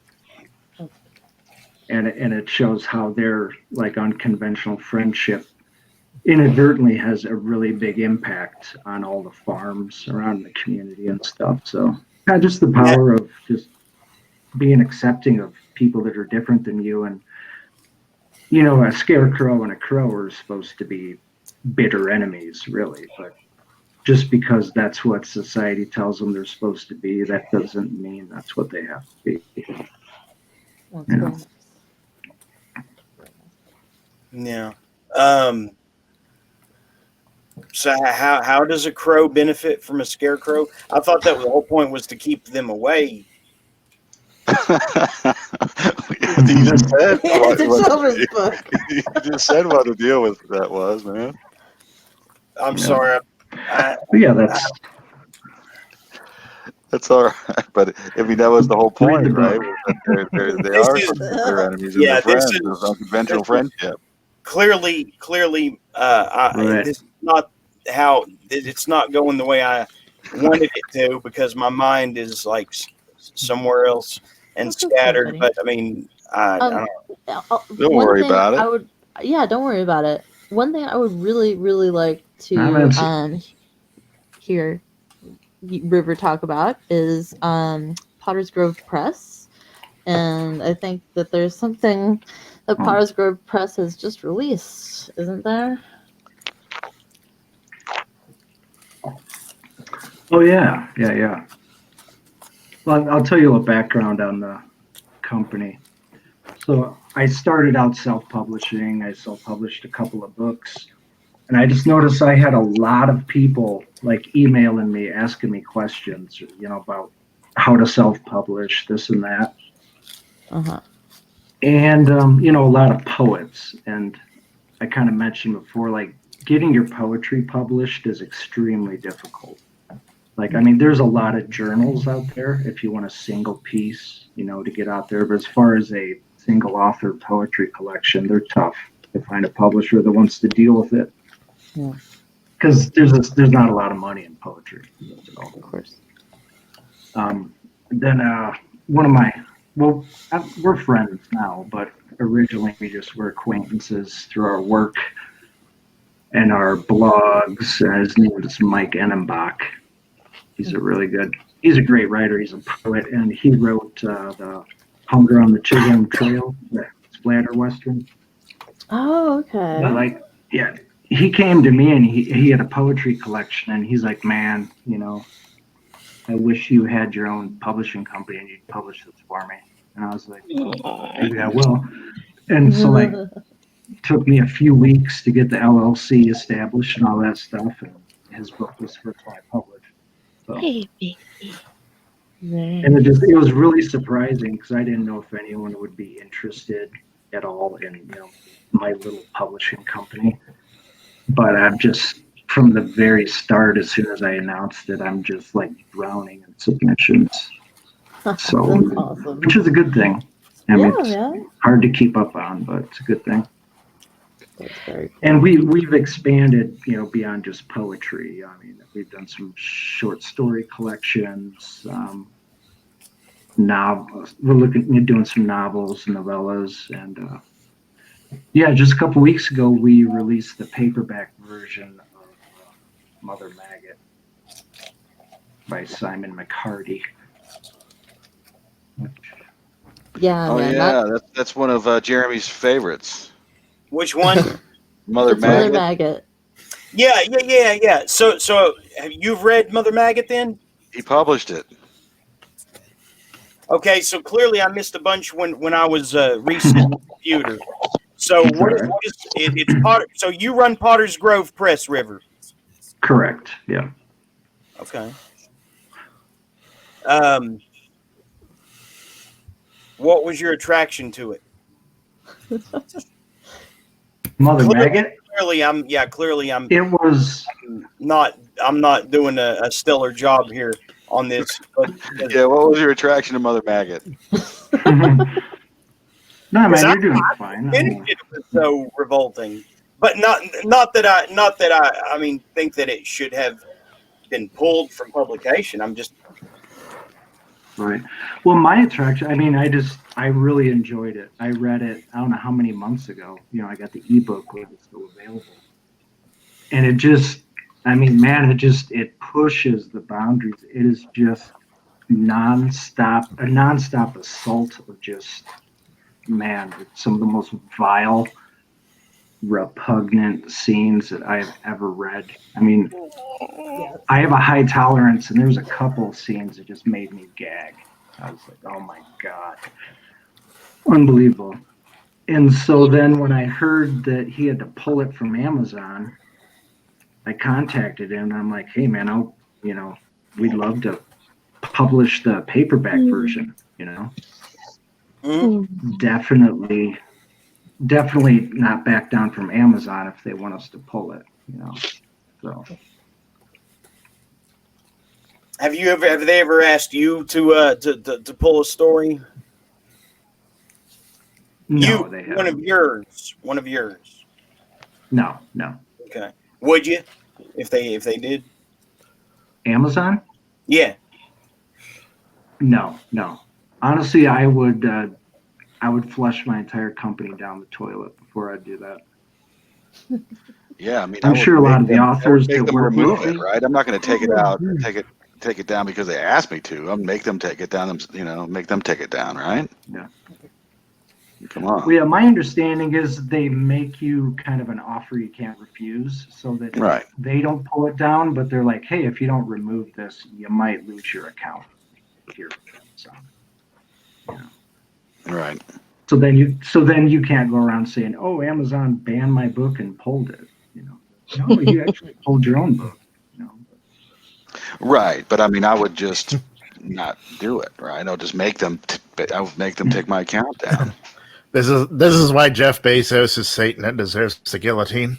and it shows how their unconventional friendship inadvertently has a really big impact on all the farms around the community and stuff. So just the power of just being accepting of people that are different than you. And a scarecrow and a crow are supposed to be bitter enemies, really, but just because that's what society tells them they're supposed to be, that doesn't mean that's what they have to be. Yeah. So how does a crow benefit from a scarecrow? I thought that the whole point was to keep them away. You just said You just said what the deal with that was, man. I'm sorry. Yeah, that's all right. But that was the whole point, right? They are their enemies and their friends. There's unconventional friendship. Clearly, right. this is not how it's not going the way I wanted it to, because my mind is somewhere else and scattered. But I mean, I don't worry about it. Don't worry about it. One thing I would really, really like to hear River talk about is Potter's Grove Press, and I think that there's something that Potter's Grove Press has just released, isn't there? Oh yeah. Well, I'll tell you a background on the company. So I started out self-publishing. I self-published a couple of books, and I just noticed I had a lot of people emailing me, asking me questions, about how to self-publish, this and that. And a lot of poets. And I kind of mentioned before, getting your poetry published is extremely difficult. There's a lot of journals out there if you want a single piece, to get out there. But as far as a single author poetry collection, they're tough. to find a publisher that wants to deal with it. Yeah. Because there's not a lot of money in poetry. Of course. Then one of my, we're friends now, but originally we just were acquaintances through our work and our blogs. His name is Mike Enenbach. He's he's a great writer. He's a poet, and he wrote the Hunger on the Chisholm Trail, the splatter western. Oh, okay. But he came to me and he had a poetry collection, and he's like, man, I wish you had your own publishing company and you'd publish this for me. And I was like, maybe I will. And so it took me a few weeks to get the LLC established and all that stuff. And his book was first one I published. So. And it was really surprising because I didn't know if anyone would be interested at all in my little publishing company. But I'm just, from the very start, as soon as I announced it, I'm just like drowning in submissions. So, awesome. Which is a good thing. I mean, it's hard to keep up on, but it's a good thing. That's very cool. And we've expanded, beyond just poetry. I mean, we've done some short story collections, novels. We're looking at doing some novels, novellas, and just a couple weeks ago we released the paperback version of Mother Maggot by Simon McCarty. Yeah. Oh man, yeah, that's one of Jeremy's favorites. Which one? Mother Mother Maggot. Maggot. Yeah. So you've read Mother Maggot then? He published it. Okay, so clearly I missed a bunch when I was resetting the computer. So what is it's Potter? So you run Potter's Grove Press, River? Correct. Yeah. Okay. What was your attraction to it? Mother Maggot. Clearly, I'm. It was I'm not doing a stellar job here on this. But, what was your attraction to Mother Maggot? No, man, you're doing fine. It was so revolting, but not that I think that it should have been pulled from publication. I'm just right. Well, my attraction. I mean, I really enjoyed it. I read it. I don't know how many months ago. I got the ebook when it's still available, and it just. I mean, man, it pushes the boundaries. It is just a nonstop assault of just. Man, some of the most vile, repugnant scenes that I have ever read. I mean, I have a high tolerance, and there's a couple of scenes that just made me gag. I was like, oh my God. Unbelievable. And so then when I heard that he had to pull it from Amazon, I contacted him, and I'm like, hey, man, we'd love to publish the paperback version, Definitely not back down from Amazon if they want us to pull it, So, have they ever asked you to pull a story? No, they haven't. One of yours. No. Okay. Would you, if they did? Amazon? Yeah. No. Honestly, I would flush my entire company down the toilet before I'd do that. Yeah, I mean, I'm sure a lot of the authors make that them work remove with it, right? I'm not going to take it out, take it down because they asked me to. I'll make them take it down. Make them take it down, right? Yeah. Come on. Well, yeah, my understanding is they make you kind of an offer you can't refuse, so that they don't pull it down, but they're like, hey, if you don't remove this, you might lose your account here. So. Right. So then you can't go around saying, "Oh, Amazon banned my book and pulled it." No, you actually pulled your own book. Right, but I mean, I would just not do it. Right, I'll just make them. I would make them take my account down. This is why Jeff Bezos is Satan and deserves the guillotine.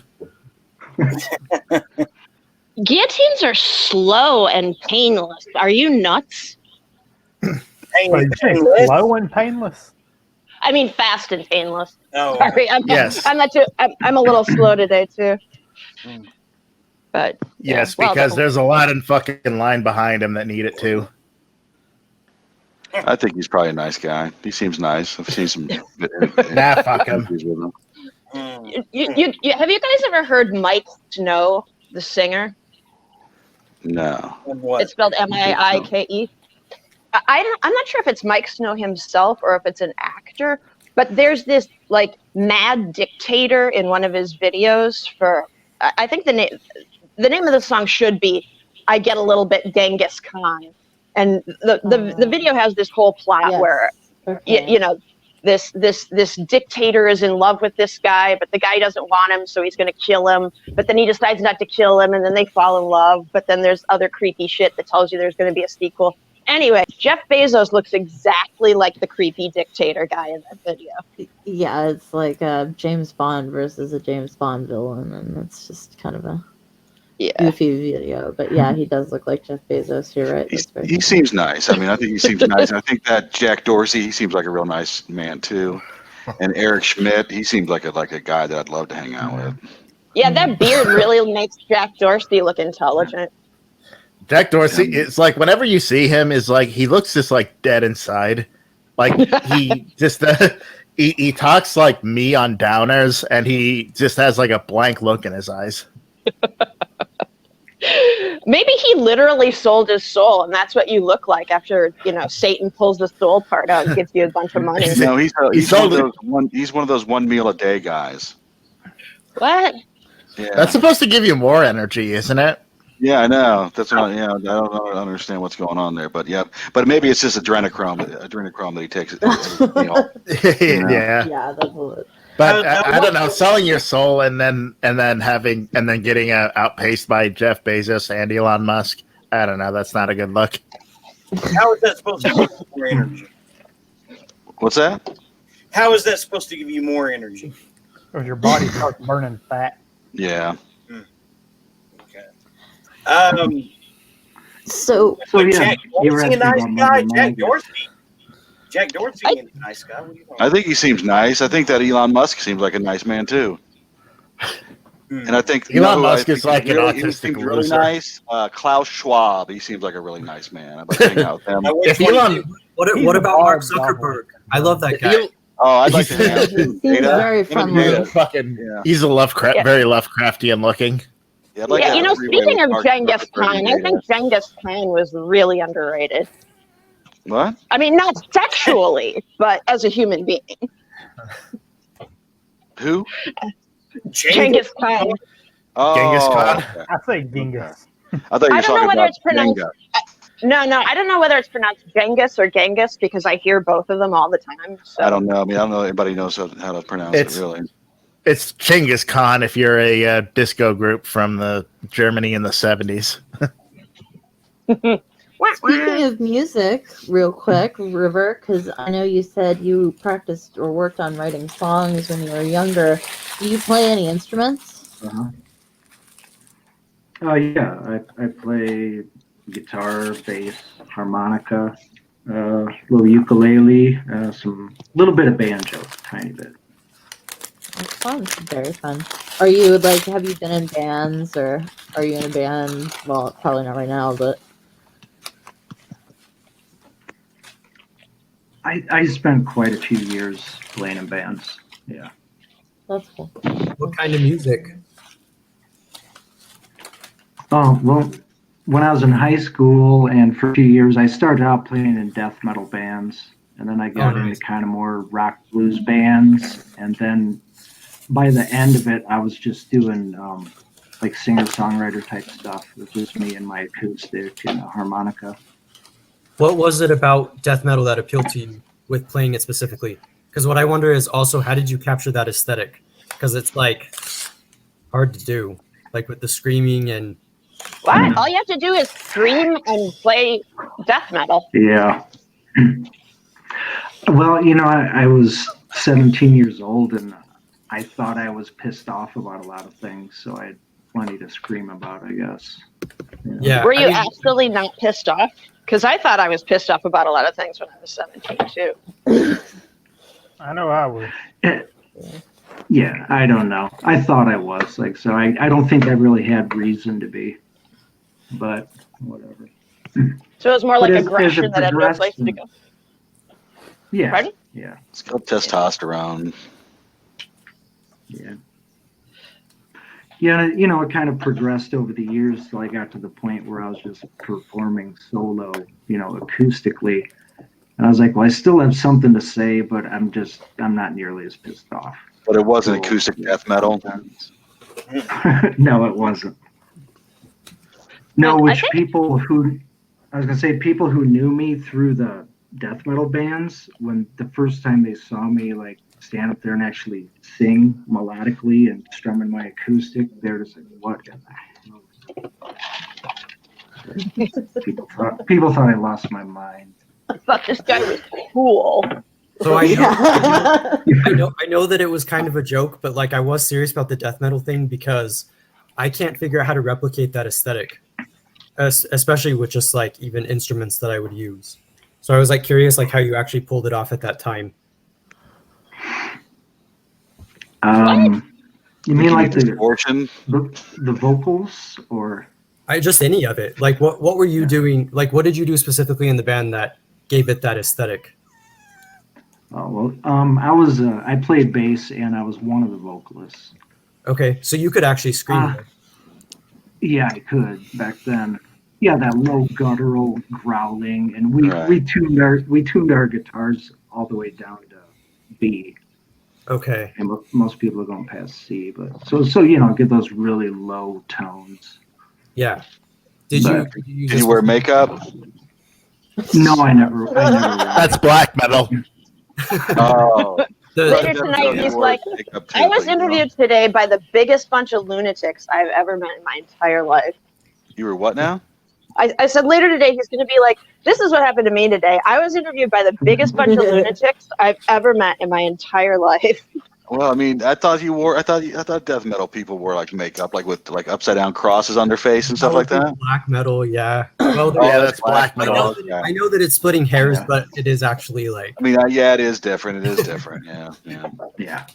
Guillotines are slow and painless. Are you nuts? Slow and painless. I mean, fast and painless. Oh, Sorry, Yes. I'm a little slow today too. But Yes, yeah. Well, because there's a lot in fucking line behind him that need it too. I think he's probably a nice guy. He seems nice. I've seen some. Nah, fuck him. interviews with him. Have you guys ever heard Mike Snow, the singer? No. what? It's spelled Miike. I'm not sure if it's Mike Snow himself or if it's an actor, but there's this like mad dictator in one of his videos for. I think the name of the song should be "I Get a Little Bit Genghis Khan," and the video has this whole plot where you know this dictator is in love with this guy, but the guy doesn't want him, so he's going to kill him. But then he decides not to kill him, and then they fall in love. But then there's other creepy shit that tells you there's going to be a sequel. Anyway, Jeff Bezos looks exactly like the creepy dictator guy in that video. Yeah, it's like James Bond versus a James Bond villain, and it's just kind of a goofy video. But yeah, he does look like Jeff Bezos. You're right. He seems nice. I mean, I think he seems nice. I think that Jack Dorsey, he seems like a real nice man too. And Eric Schmidt, he seems like a guy that I'd love to hang out with. Yeah, that beard really makes Jack Dorsey look intelligent. Jack Dorsey, it's like whenever you see him, is like he looks just like dead inside. Like he just he talks like me on downers, and he just has like a blank look in his eyes. Maybe he literally sold his soul, and that's what you look like after Satan pulls the soul part out and gives you a bunch of money. No, he's one of those 1 meal a day guys. What? Yeah. That's supposed to give you more energy, isn't it? Yeah, I know. That's what. I don't understand what's going on there, but yeah. But maybe it's just adrenochrome that he takes. Yeah. That's what. But I don't know. Selling your soul and then getting outpaced by Jeff Bezos and Elon Musk. I don't know. That's not a good look. How is that supposed to give you more energy? What's that? How is that supposed to give you more energy? Because your body starts burning fat. Yeah. So yeah, Jack you were Dorsey, a nice asking guy. about Jack Dorsey. Jack Dorsey, a nice guy. What are you talking I think he seems nice. I think that Elon Musk seems like a nice man too. And I think Elon Musk is like an he autistic seems really loser. nice. Klaus Schwab, he seems like a really nice man. I'd like to hang out with him. If Elon, What about Mark Zuckerberg? I love that guy. Oh, I'd like to hang out with him. seems very friendly. He's a very Lovecraftian looking. Yeah, I'd like to have a three-way Speaking with of Mark Genghis Zuckerberg Khan, and I think Genghis Khan was really underrated. What? I mean, not sexually, but as a human being. Who? Genghis Khan. Oh, Genghis Khan. okay. I say Genghis. I thought you were I don't know talking whether about it's pronounced. Jenga. No, I don't know whether it's pronounced Genghis or Genghis because I hear both of them all the time. So. I don't know. I mean, I don't know if anybody knows how to pronounce it, really. It's Genghis Khan if you're a disco group from Germany in the 70s. Speaking of music, real quick, River, because I know you said you practiced or worked on writing songs when you were younger. Do you play any instruments? Oh yeah, I play guitar, bass, harmonica, little ukulele, some little bit of banjo, tiny bit. It's fun. Very fun. Are you have you been in bands or are you in a band? Well, probably not right now, but I spent quite a few years playing in bands. Yeah. that's cool. What kind of music? Oh, well, when I was in high school and for a few years, I started out playing in death metal bands. And then I got into kind of more rock blues bands. And then by the end of it, I was just doing like singer-songwriter type stuff. It was just me and my acoustic and a harmonica. What was it about death metal that appealed to you with playing it specifically? Because what I wonder is also, how did you capture that aesthetic? Because it's like hard to do, like with the screaming and. What? All you have to do is scream and play death metal. Yeah. Well, I was 17 years old and I thought I was pissed off about a lot of things, so I had plenty to scream about, I guess. Yeah. Were you absolutely not pissed off? Because I thought I was pissed off about a lot of things when I was 17 too. I know I was. Yeah, I don't know. I thought I was like, so I don't think I really had reason to be, but whatever. So it was more But like as aggression it that had no progressed, place to go. yeah, Pardon? yeah, It's called testosterone. yeah. Yeah, you know, it kind of progressed over the years till I got to the point where I was just performing solo, you know, acoustically. And I was like, well, I still have something to say, but I'm not nearly as pissed off. But it wasn't So, acoustic yeah, death metal. sometimes. No, it wasn't. No, I which think people who, I was gonna say, people who knew me through the death metal bands, when the first time they saw me like stand up there and actually sing melodically and strumming my acoustic, they're just like, what in the hell? People thought I lost my mind. I thought this guy was cool. So I know, Yeah. I know that it was kind of a joke, but like I was serious about the death metal thing because I can't figure out how to replicate that aesthetic, especially with just like even instruments that I would use. So I was like curious, like how you actually pulled it off at that time. You mean like distortion? the vocals or? Just any of it. Like what were you doing? Like what did you do specifically in the band that gave it that aesthetic? Oh well, I played bass and I was one of the vocalists. Okay, so you could actually scream. Yeah, I could back then. Yeah, that low guttural growling, and we tuned our guitars all the way down to B. Okay. And most people are going past C, but so you know, get those really low tones. Yeah. Did you wear makeup? No, I never. That's black metal. Oh. Later tonight, he's like, I was interviewed today by the biggest bunch of lunatics I've ever met in my entire life. You were what now? I said later today, he's going to be like, this is what happened to me today. I was interviewed by the biggest bunch of lunatics I've ever met in my entire life. Well, I mean, I thought death metal people wore like makeup, like with like upside down crosses on their face and stuff like that. Black metal, yeah. Well, yeah, that's black metal. I know that it's splitting hairs, but it is actually like. I mean, yeah, it is different. It is different. Yeah.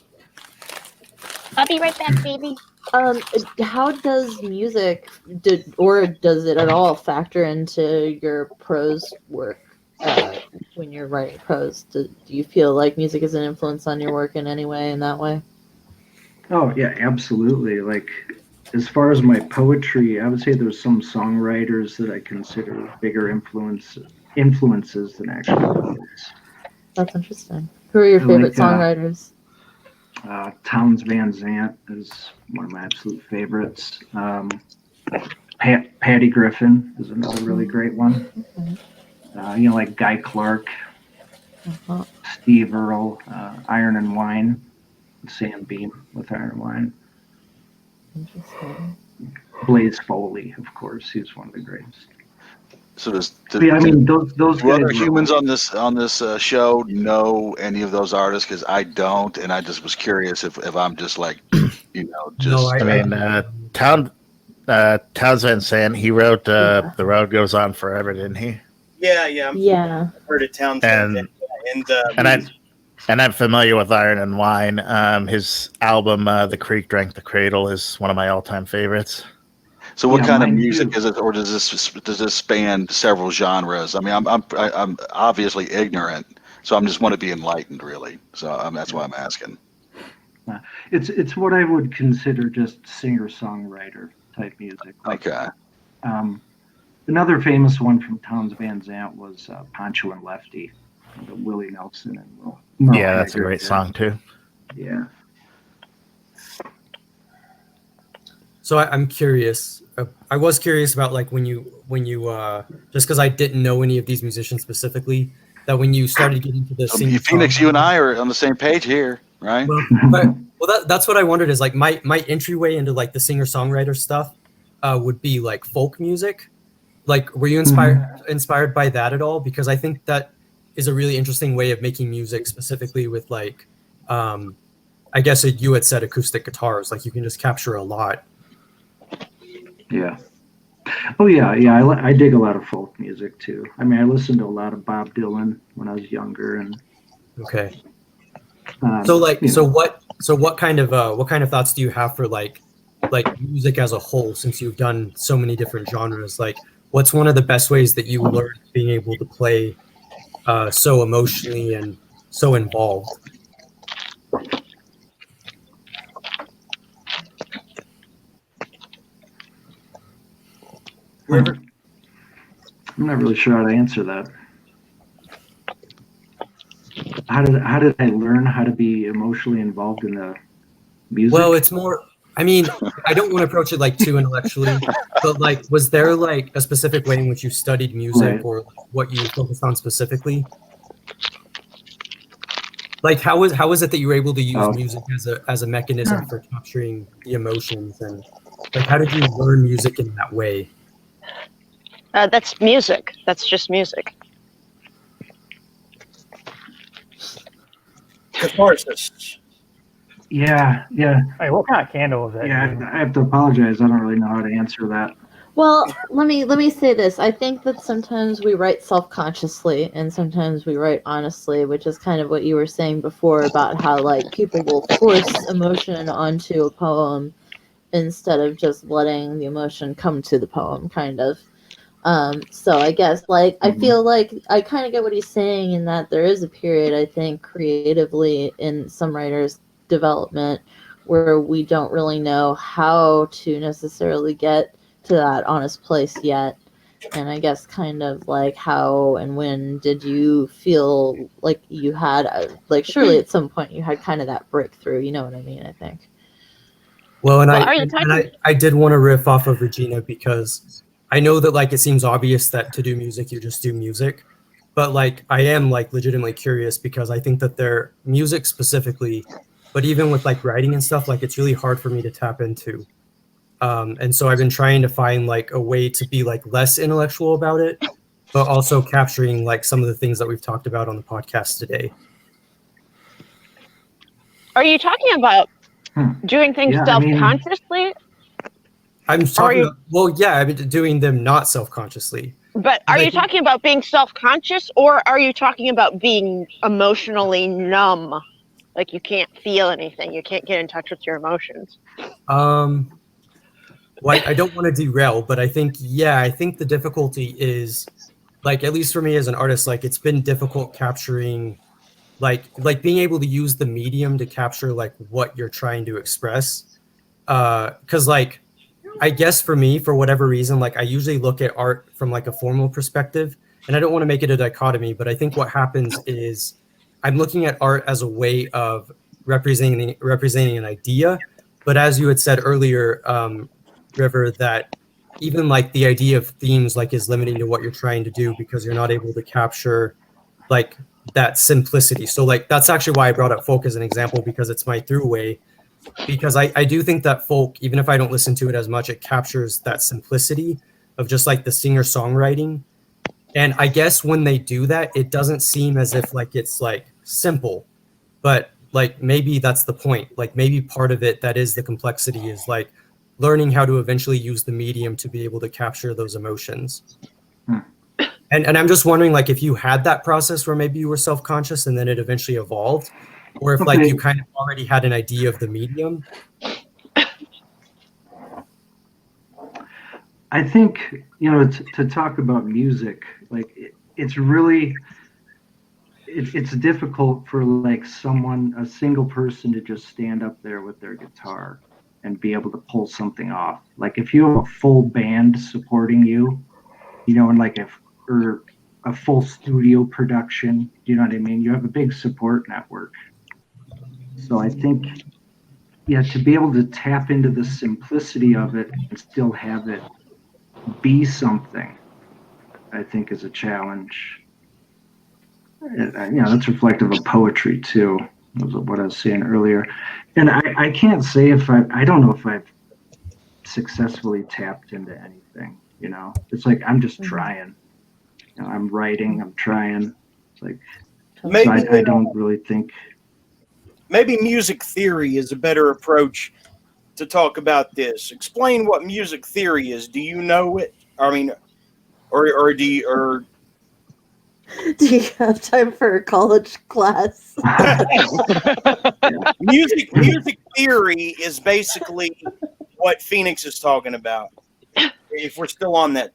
I'll be right back, baby. How does music, or does it at all factor into your prose work when you're writing prose? Do you feel like music is an influence on your work in any way in that way? Oh yeah, absolutely. Like as far as my poetry, I would say there's some songwriters that I consider bigger influences than actual poets. That's interesting. Who are your favorite songwriters? Townes Van Zandt is one of my absolute favorites. Patty Griffin is another really great one. Okay. You know, like Guy Clark, Steve Earle, Iron and Wine, Sam Beam with Iron and Wine. Interesting. Blaze Foley, of course, he's one of the greatest. So those do other humans on this show know any of those artists? Because I don't, and I just was curious if I'm just like, you know, just. No, I mean, Townes Van Zandt, he wrote "The Road Goes On Forever," didn't he? Yeah. I've heard of Townes Van Zandt. And I'm familiar with Iron and Wine. His album, "The Creek Drank the Cradle," is one of my all-time favorites. So what kind of music is it, or does this span several genres? I mean, I'm obviously ignorant, so I just want to be enlightened, really. So that's why I'm asking. It's what I would consider just singer-songwriter type music. Like, okay. Another famous one from Townes Van Zandt was Poncho and Lefty, Willie Nelson and Merle yeah, that's Haggard. a great song too. Yeah. So I'm curious. I was curious about like when you just because I didn't know any of these musicians specifically, that when you started getting into the singing. Phoenix, you and I are on the same page here, right? Well, that's what I wondered is like my entryway into like the singer-songwriter stuff would be like folk music. Like, were you inspired by that at all? Because I think that is a really interesting way of making music, specifically with like, I guess you had said acoustic guitars. Like you can just capture a lot. Yeah. Oh yeah. I dig a lot of folk music too. I mean, I listened to a lot of Bob Dylan when I was younger, and okay. So like, you so know. what kind of thoughts do you have for like music as a whole, since you've done so many different genres? Like, what's one of the best ways that you learned being able to play so emotionally and so involved? River? I'm not really sure how to answer that. How did I learn how to be emotionally involved in the music? Well, it's more, I mean, I don't want to approach it like too intellectually, but like, was there like a specific way in which you studied music, Right. or what you focused on specifically? Like, how is it that you were able to use Oh. music as a mechanism for capturing the emotions, and like, how did you learn music in that way? That's music. That's just music. Catharsis. Yeah. Hey, what kind of candle is that? Yeah, dude? I have to apologize. I don't really know how to answer that. Well, let me say this. I think that sometimes we write self-consciously and sometimes we write honestly, which is kind of what you were saying before about how like people will force emotion onto a poem instead of just letting the emotion come to the poem, kind of. So I guess like I feel like I kind of get what he's saying in that there is a period, I think, creatively in some writers' development where we don't really know how to necessarily get to that honest place yet. And I guess kind of like how and when did you feel like you had like surely at some point you had kind of that breakthrough, you know what I mean, I think. Well, and Well, are you talking? I did want to riff off of Regina, because I know that like it seems obvious that to do music you just do music, but like I am like legitimately curious, because I think that their music specifically, but even with like writing and stuff, like it's really hard for me to tap into. And so I've been trying to find like a way to be like less intellectual about it, but also capturing like some of the things that we've talked about on the podcast today. Are you talking about doing things Yeah, I mean, self-consciously? I'm Are talking you? about, well, yeah, I've been doing them not self-consciously. But Because are I you think, talking about being self-conscious, or are you talking about being emotionally numb? Like you can't feel anything, you can't get in touch with your emotions. well, I don't want to derail, but I think, yeah, I think the difficulty is, like, at least for me as an artist, like, it's been difficult capturing, like being able to use the medium to capture, like, what you're trying to express. Because, like, I guess for me, for whatever reason, like, I usually look at art from, like, a formal perspective, and I don't want to make it a dichotomy, but I think what happens is I'm looking at art as a way of representing an idea. But as you had said earlier, River, that even like the idea of themes like is limiting to what you're trying to do, because you're not able to capture like that simplicity. So like that's actually why I brought up folk as an example, because it's my throughway. Because I do think that folk, even if I don't listen to it as much, it captures that simplicity of just like the singer songwriting. And I guess when they do that, it doesn't seem as if like it's like simple, but like maybe that's the point. Like maybe part of it that is the complexity is like learning how to eventually use the medium to be able to capture those emotions. And I'm just wondering, like, if you had that process where maybe you were self-conscious and then it eventually evolved, or if like you kind of already had an idea of the medium. I think, to talk about music, like it's really, it's difficult for like a single person to just stand up there with their guitar and be able to pull something off. Like if you have a full band supporting you, and like or a full studio production, you know what I mean? You have a big support network. So I think, yeah, to be able to tap into the simplicity of it and still have it be something, I think is a challenge. That's reflective of poetry too, was what I was saying earlier. And I can't say if I don't know if I've successfully tapped into anything, it's like, I'm just trying, I'm writing, I'm trying. It's like, Maybe so I don't really think. Maybe music theory is a better approach to talk about this. Explain what music theory is. Do you know it? I mean, or do you, or Do you have time for a college class? Music theory is basically what Phoenix is talking about. If we're still on that.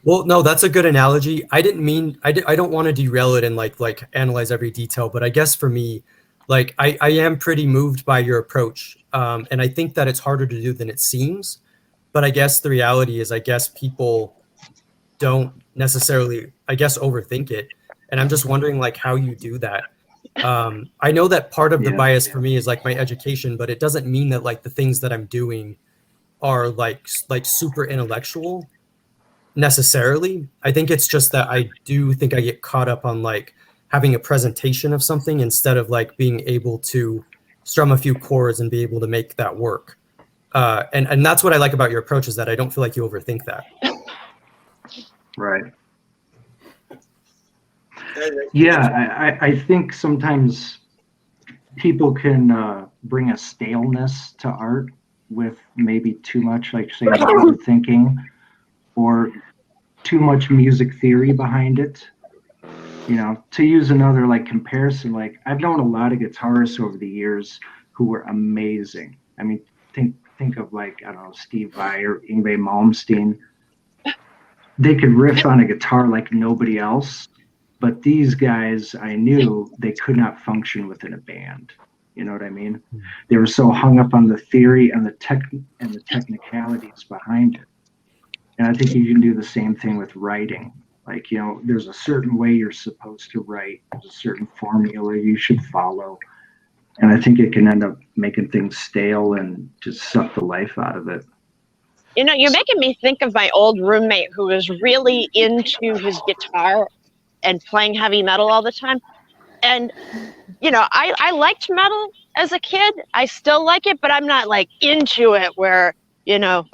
Well, no, that's a good analogy. I didn't mean I don't want to derail it and like analyze every detail, but I guess for me, like I am pretty moved by your approach, and I think that it's harder to do than it seems. But I guess the reality is, I guess people don't necessarily, I guess, overthink it, and I'm just wondering like how you do that. I know that part of the bias for me is like my education, but it doesn't mean that like the things that I'm doing are like super intellectual necessarily. I think it's just that I do think I get caught up on like having a presentation of something instead of like being able to strum a few chords and be able to make that work. And that's what I like about your approach, is that I don't feel like you overthink that. Right. Yeah, I think sometimes people can bring a staleness to art with maybe too much, like say, overthinking or too much music theory behind it. You know, to use another like comparison, like I've known a lot of guitarists over the years who were amazing. I mean, think of like, I don't know, Steve Vai or Yngwie Malmsteen. They could riff on a guitar like nobody else, but these guys, I knew they could not function within a band. You know what I mean? They were so hung up on the theory and the technicalities behind it. And I think you can do the same thing with writing. Like, you know, there's a certain way you're supposed to write. There's a certain formula you should follow. And I think it can end up making things stale and just suck the life out of it. You know, you're making me think of my old roommate who was really into his guitar and playing heavy metal all the time. And, you know, I liked metal as a kid. I still like it, but I'm not like into it where, you know,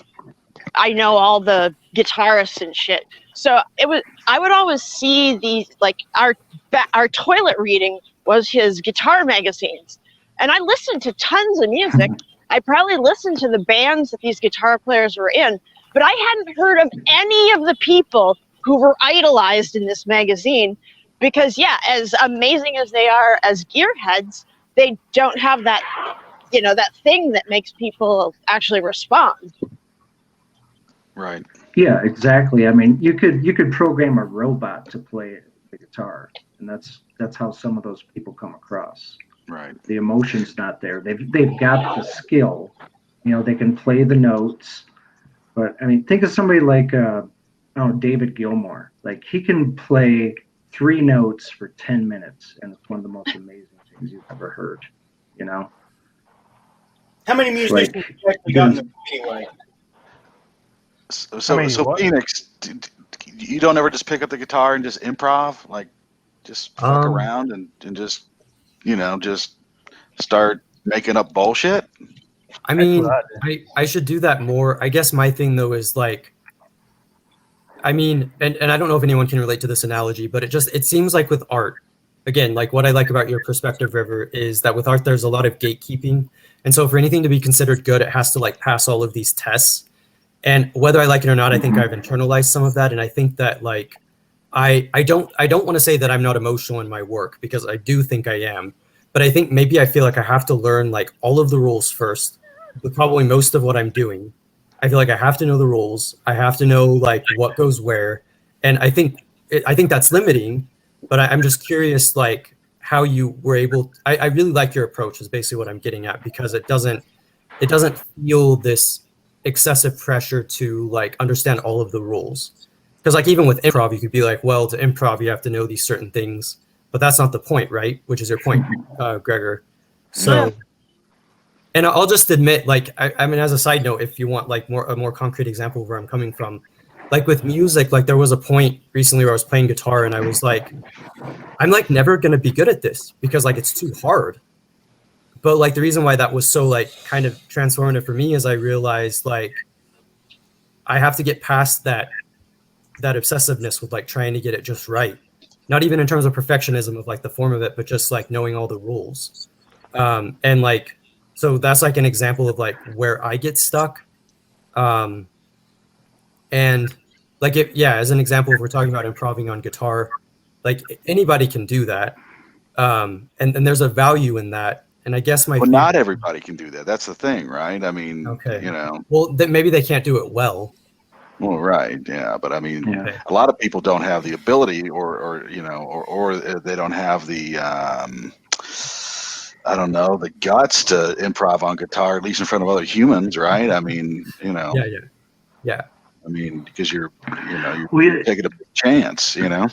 I know all the guitarists and shit. So I would always see these, like our toilet reading was his guitar magazines. And I listened to tons of music. I probably listened to the bands that these guitar players were in, but I hadn't heard of any of the people who were idolized in this magazine because, yeah, as amazing as they are as gearheads, they don't have that, you know, that thing that makes people actually respond. Right. Yeah, exactly. I mean, you could program a robot to play the guitar, and that's how some of those people come across. Right. The emotion's not there. They've got the skill. You know, they can play the notes. But I mean, think of somebody like David Gilmour. Like, he can play 3 notes for 10 minutes, and it's one of the most amazing things you've ever heard. You know. How many musicians have you actually gotten there anyway? So Phoenix, you don't ever just pick up the guitar and just improv, like just fuck around and just, you know, just start making up bullshit? I mean, I should do that more. I guess my thing though is like, I mean, and I don't know if anyone can relate to this analogy, but it seems like with art, again, like what I like about your perspective, River, is that with art, there's a lot of gatekeeping. And so for anything to be considered good, it has to like pass all of these tests. And whether I like it or not, I think I've internalized some of that. And I think that like, I don't want to say that I'm not emotional in my work, because I do think I am. But I think maybe I feel like I have to learn like all of the rules first, with probably most of what I'm doing. I feel like I have to know the rules. I have to know like what goes where. And I think that's limiting, but I'm just curious like how you were able, I really like your approach is basically what I'm getting at, because it doesn't feel this excessive pressure to like understand all of the rules. Because like even with improv, you could be like, well, to improv, you have to know these certain things, but that's not the point, right? Which is your point, Gregor. So, and I'll just admit, like, I mean, as a side note, if you want like a more concrete example of where I'm coming from, like with music, like there was a point recently where I was playing guitar and I was like, I'm like never going to be good at this because like it's too hard. But like the reason why that was so like kind of transformative for me is I realized like I have to get past that obsessiveness with like trying to get it just right. Not even in terms of perfectionism of like the form of it, but just like knowing all the rules. And like, so that's like an example of like where I get stuck. And like, as an example, if we're talking about improving on guitar, Like anybody can do that, and there's a value in that. And I guess Well, not everybody can do that. That's the thing, right? I mean, okay. you know. Well, maybe they can't do it well. Well, right, yeah, but I mean, Yeah. a lot of people don't have the ability, or you know, or they don't have the I don't know, the guts to improv on guitar, at least in front of other humans, right? I mean, you know. Yeah. I mean, because you're Well, yeah. taking a chance, you know.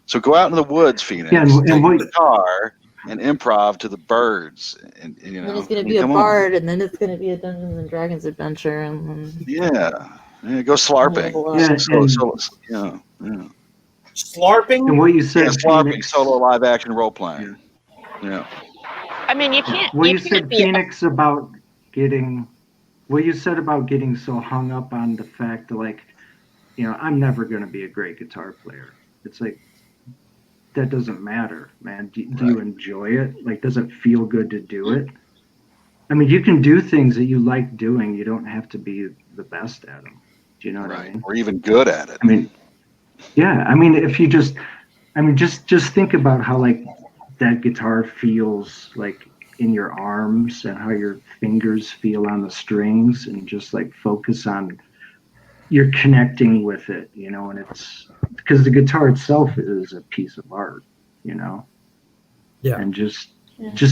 So go out in the woods, Phoenix. Yeah, and take what- a guitar and improv to the birds, and you know. And then it's going I to mean, be a come on. bard, and then it's going to be a Dungeons and Dragons adventure, and then Yeah, go slarping. Yeah, Yeah. Slarping? and what you said, Yeah, slarping, Phoenix. solo live action role playing. Yeah. I mean, you can't. What you you can't said, be Phoenix, about getting. What you said about getting so hung up on the fact that, like, you know, I'm never going to be a great guitar player. It's like, that doesn't matter, man. Do you enjoy it? Like, does it feel good to do it? I mean, you can do things that you like doing. You don't have to be the best at them. Do you know what I mean? Or even good at it. I mean, yeah. I mean, if you just think about how, like, that guitar feels, like, in your arms and how your fingers feel on the strings, and just, like, focus on you're connecting with it, you know, and it's because the guitar itself is a piece of art, you know. Yeah. And just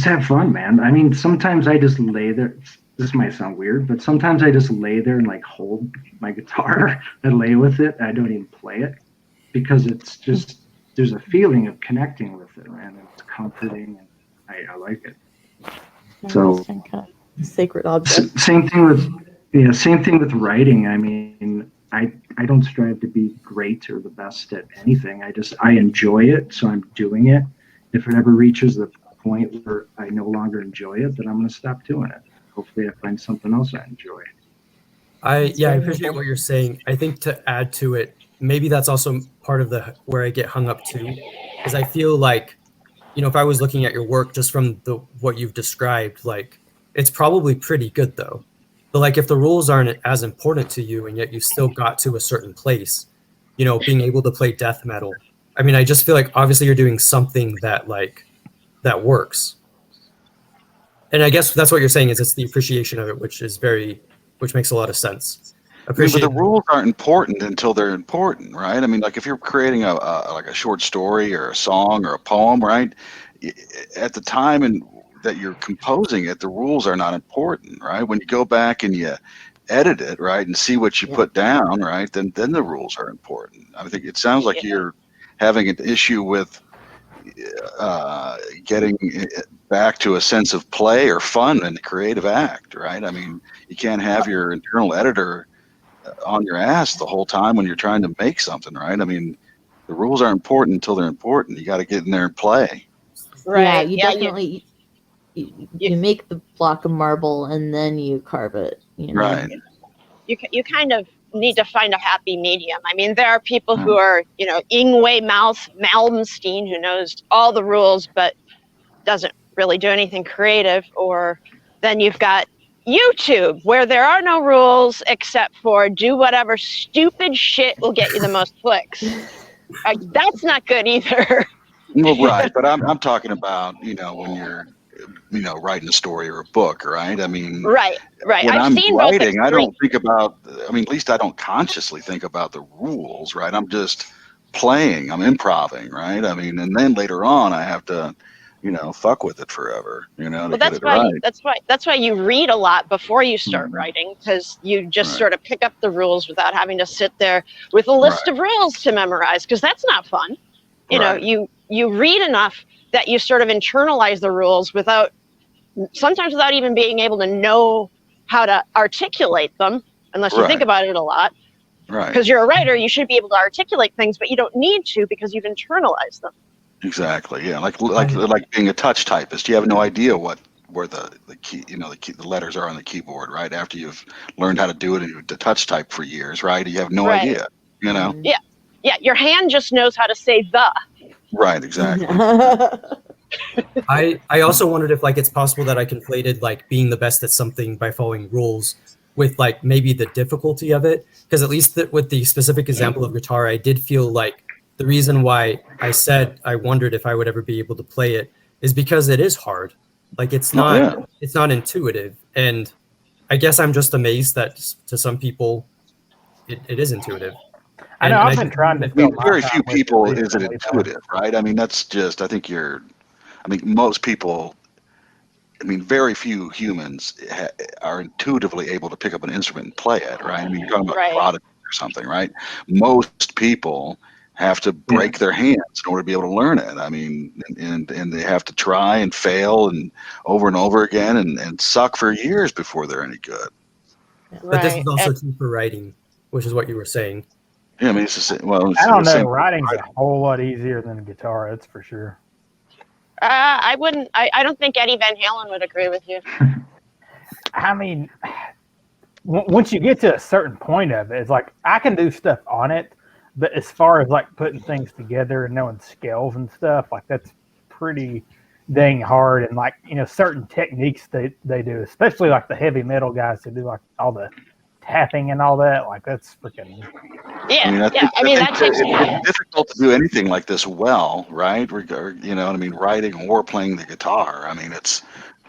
have fun, man. I mean, sometimes I just lay there. This might sound weird, but sometimes I just lay there and, like, hold my guitar and lay with it. I don't even play it because it's just there's a feeling of connecting with it, man. It's comforting, and I like it. So kind of sacred object. same thing with writing. I mean, I don't strive to be great or the best at anything. I enjoy it, so I'm doing it. If it ever reaches the point where I no longer enjoy it, then I'm going to stop doing it. Hopefully I find something else I enjoy. I appreciate what you're saying. I think to add to it, maybe that's also part of where I get hung up too, is I feel like, you know, if I was looking at your work just from what you've described, like, it's probably pretty good though. But, like, if the rules aren't as important to you and yet you still got to a certain place, you know, being able to play death metal, I mean, I just feel like obviously you're doing something that, like, that works. And I guess that's what you're saying, is it's the appreciation of it, which makes a lot of sense. I mean, but the rules aren't important until they're important, right? I mean, like, if you're creating like a short story or a song or a poem, right? At the time that you're composing it, the rules are not important, right? When you go back and you edit it, right, and see what you put down, right, then the rules are important. I think it sounds like you're having an issue with getting back to a sense of play or fun in the creative act, right? I mean, you can't have your internal editor on your ass the whole time when you're trying to make something, right? I mean, the rules are important until they're important. You got to get in there and play. right. Yeah, definitely. You make the block of marble and then you carve it. You know? Right. You kind of need to find a happy medium. I mean, there are people who are, you know, Ingwe Malmsteen, who knows all the rules but doesn't really do anything creative. Or then you've got YouTube, where there are no rules except for do whatever stupid shit will get you the most clicks. That's not good either. Well, right, but I'm talking about, you know, when you're, you know, writing a story or a book, right? I mean, right. When I've I'm seen writing, both I don't think about. I mean, at least I don't consciously think about the rules, right? I'm just playing. I'm improvising, right? I mean, and then later on, I have to, you know, fuck with it forever, you know, to Well, get it right. that's why you read a lot before you start writing, because you just sort of pick up the rules without having to sit there with a list of rules to memorize, because that's not fun. You know, you read enough that you sort of internalize the rules sometimes without even being able to know how to articulate them, unless you think about it a lot. Right. Because you're a writer, you should be able to articulate things, but you don't need to because you've internalized them. Exactly. Yeah. Like being a touch typist, you have no idea where the key, you know, the letters are on the keyboard, right? After you've learned how to do it and to touch type for years, right? You have no idea, you know? Yeah. Yeah. Your hand just knows how to say the. Right. Exactly. I also wondered if, like, it's possible that I conflated, like, being the best at something by following rules with, like, maybe the difficulty of it. Because at least with the specific example of guitar, I did feel like the reason why I said I wondered if I would ever be able to play it is because it is hard. Like it's not intuitive, and I guess I'm just amazed that to some people it is intuitive. I know And I've I been think trying to I fill mean, my very time few with it people is it recently, though. intuitive, right? I mean, that's just, I think most people, I mean, very few humans are intuitively able to pick up an instrument and play it, right? I mean, you're talking about Right. Prodigy or something, right? Most people have to break their hands in order to be able to learn it. I mean, and they have to try and fail and over again and suck for years before they're any good. But this is Right. also true for writing, which is what you were saying. Yeah, I mean, it's the same. Well, it's I the don't know. same. Writing's a whole lot easier than guitar. That's for sure. I wouldn't. I don't think Eddie Van Halen would agree with you. I mean, once you get to a certain point of it, it's like I can do stuff on it, but as far as like putting things together and knowing scales and stuff, like that's pretty dang hard. And like certain techniques they do, especially like the heavy metal guys who do like all the tapping and all that, like that's freaking. Yeah. I mean, I mean, that takes. it's difficult to do anything like this well, right? You know, I mean, writing or playing the guitar. I mean, it's,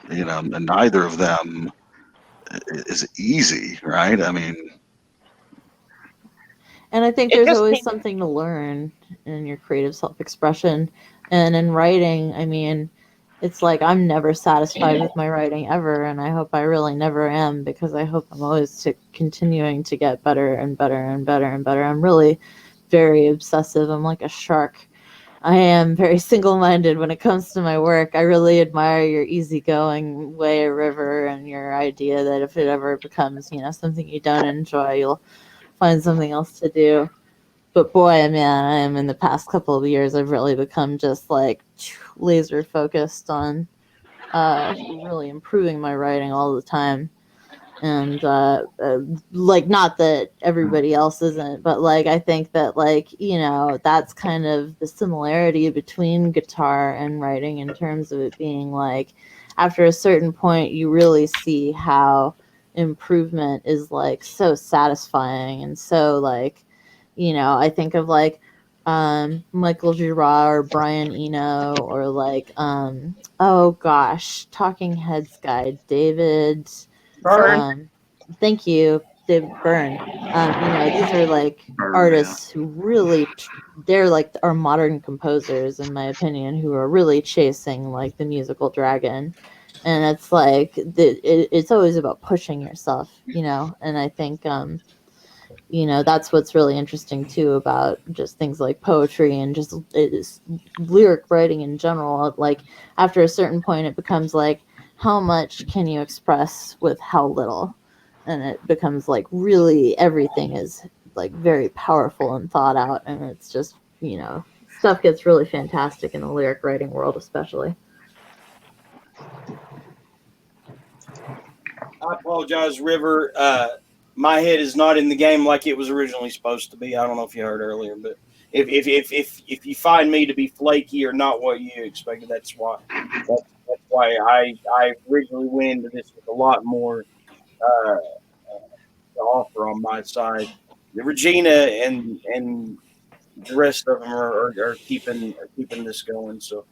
and neither of them is easy, right? I mean, And I think It there's just always takes- something to learn in your creative self-expression. And in writing, I mean, it's like I'm never satisfied with my writing ever, and I hope I really never am, because I hope I'm always continuing to get better and better and better and better. I'm really very obsessive. I'm like a shark. I am very single-minded when it comes to my work. I really admire your easygoing way, River, and your idea that if it ever becomes, something you don't enjoy, you'll find something else to do. But boy, man, I am in the past couple of years, I've really become just like laser focused on really improving my writing all the time. And like, not that everybody else isn't, but like I think that that's kind of the similarity between guitar and writing, in terms of it being like after a certain point you really see how improvement is like so satisfying. And so like I think of like Michael Girard or Brian Eno, or like oh gosh, Talking Heads guy David Burn. thank you, David Byrne. These are like artists who really they're like our modern composers, in my opinion, who are really chasing like the musical dragon. And it's like it's always about pushing yourself, and I think that's what's really interesting too about just things like poetry and just lyric writing in general. Like after a certain point, it becomes like, how much can you express with how little? And it becomes like really everything is like very powerful and thought out, and it's just stuff gets really fantastic in the lyric writing world, especially. I apologize, River. My head is not in the game like it was originally supposed to be. I don't know if you heard earlier, but if you find me to be flaky or not what you expected, that's why. That's why I originally went into this with a lot more to offer on my side. Regina and the rest of them are keeping this going. So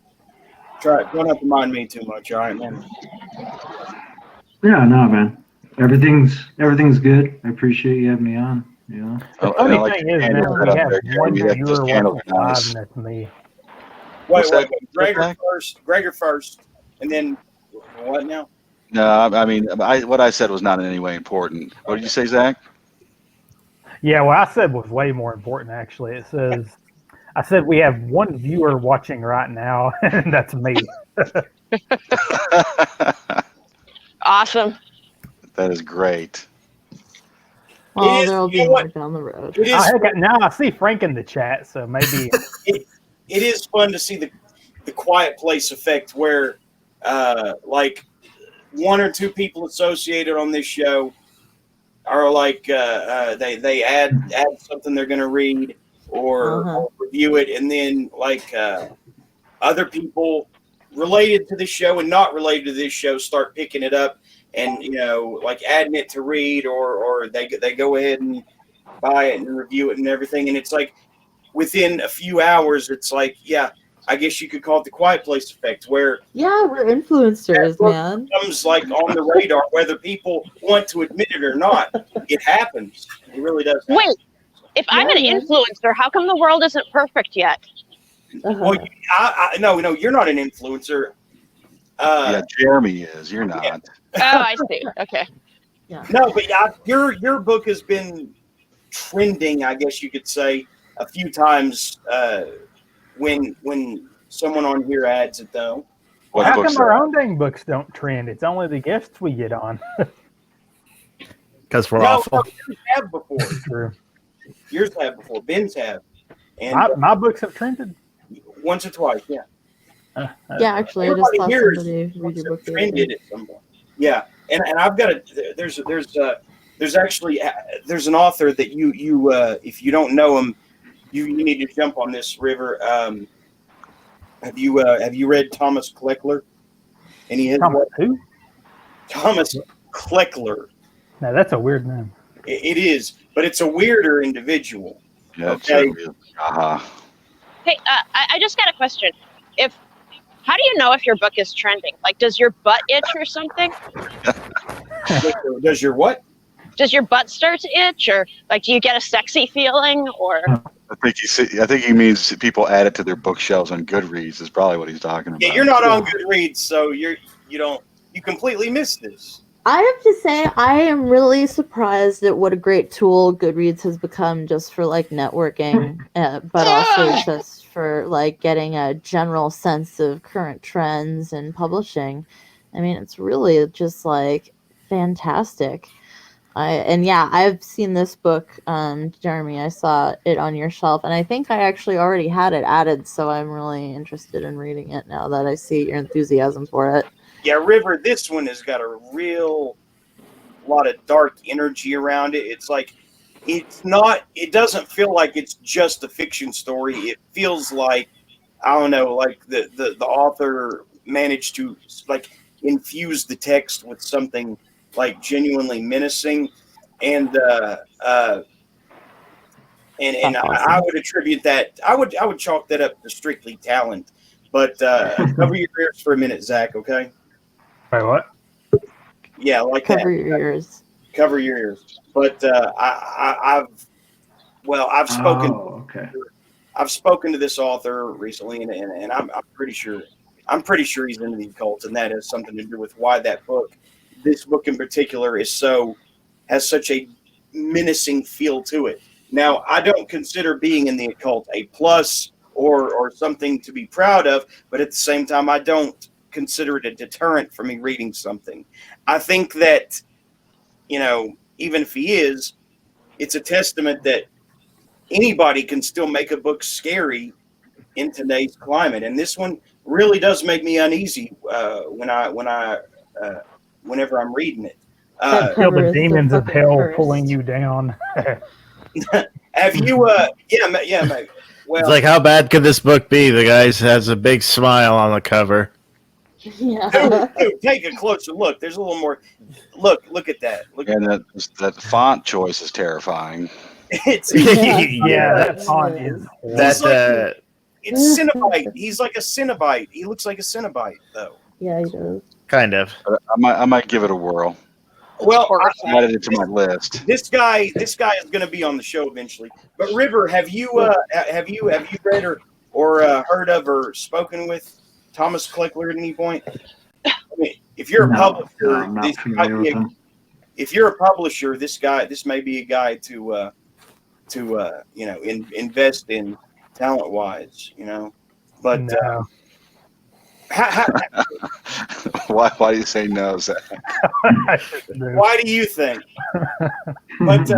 don't have to mind me too much. All right, man. Yeah, no, man. Everything's good. I appreciate you having me on. The funny thing is, man, we have one viewer watching live, and that's me. Wait. Gregor first, and then what now? no, I mean, what I said was not in any way important. What did you say, Zach? Yeah, what I said was way more important, actually. I said we have one viewer watching right now, and that's me. Awesome. That is great. Well, there'll be more down the road. Now I see Frank in the chat, so maybe it is fun to see the quiet place effect, where like one or two people associated on this show are like they add something they're going to read or review it, and then like other people related to this show and not related to this show start picking it up and like adding it to read, or they go ahead and buy it and review it and everything. And it's like within a few hours, it's like, yeah, I guess you could call it the Quiet Place effect, where Yeah, we're influencers, man. comes like on the radar, whether people want to admit it or not. It happens. It really does happen. Wait, if I'm an Yeah. influencer, how come the world isn't perfect yet? Well, no, you're not an influencer. Yeah, Jeremy is. You're not. Yeah. Oh, I see. Okay. No, but your book has been trending, I guess you could say, a few times when someone on here adds it, though. What How book's come our that? own dang books don't trend? It's only the guests we get on. Because we're No, awful. yours have before. True. Yours have before. Ben's have. And My books have trended. once or twice, yeah. Yeah, actually, I just Everybody saw here is somebody read your book. the other trended day. at some point. Yeah, and I've got there's actually there's an author that you if you don't know him, you need to jump on this, River. Have you read Thomas Kleckler? And he has Thomas who? Thomas Kleckler. Now that's a weird name. It is, but it's a weirder individual. Yeah, Okay. Hey, I just got a question. How do you know if your book is trending? Like, does your butt itch or something? Does your what? Does your butt start to itch, or like, do you get a sexy feeling, or? I think he means people add it to their bookshelves on Goodreads. Is probably what he's talking about. Yeah, you're not on Goodreads, so you completely missed this. I have to say, I am really surprised at what a great tool Goodreads has become just for like networking, but also just for like getting a general sense of current trends in publishing. I mean, it's really just like fantastic. I've seen this book, Jeremy. I saw it on your shelf, and I think I actually already had it added, so I'm really interested in reading it now that I see your enthusiasm for it. Yeah, River, this one has got a real lot of dark energy around it. It's like it doesn't feel like it's just a fiction story. It feels like, I don't know, like the author managed to like infuse the text with something like genuinely menacing, and I would attribute that. I would chalk that up to strictly talent. But cover your ears for a minute, Zach. Okay. Wait, what? Yeah, like Cover that. your ears. Cover your ears. But I've spoken. Oh, okay. I've spoken to this author recently, and I'm pretty sure he's into the occult, and that has something to do with why this book in particular, has such a menacing feel to it. Now, I don't consider being in the occult a plus or something to be proud of, but at the same time, I don't consider it a deterrent for me reading something. I think that, even if he is, it's a testament that anybody can still make a book scary in today's climate. And this one really does make me uneasy whenever I'm reading it. Feel the demons of hell pulling you down. Have you? Yeah, mate. Well, It's like, how bad could this book be? The guy has a big smile on the cover. Yeah. dude, take a closer look. There's a little more. Look at that. That font choice is terrifying. It's Yeah, that font is horrible. it's Cenobite. He's like a Cenobite. He looks like a Cenobite, though. Yeah, he does. Kind of. I might give it a whirl. Well, I added it to my list. this guy is going to be on the show eventually. But River, have you read or heard of or spoken with Thomas Kleckler at any point? I mean, if you're a publisher, I'm not familiar with him. if you're a publisher, this may be a guy to invest in talent wise, But No. Why do you say no, Zach? Why do you think? But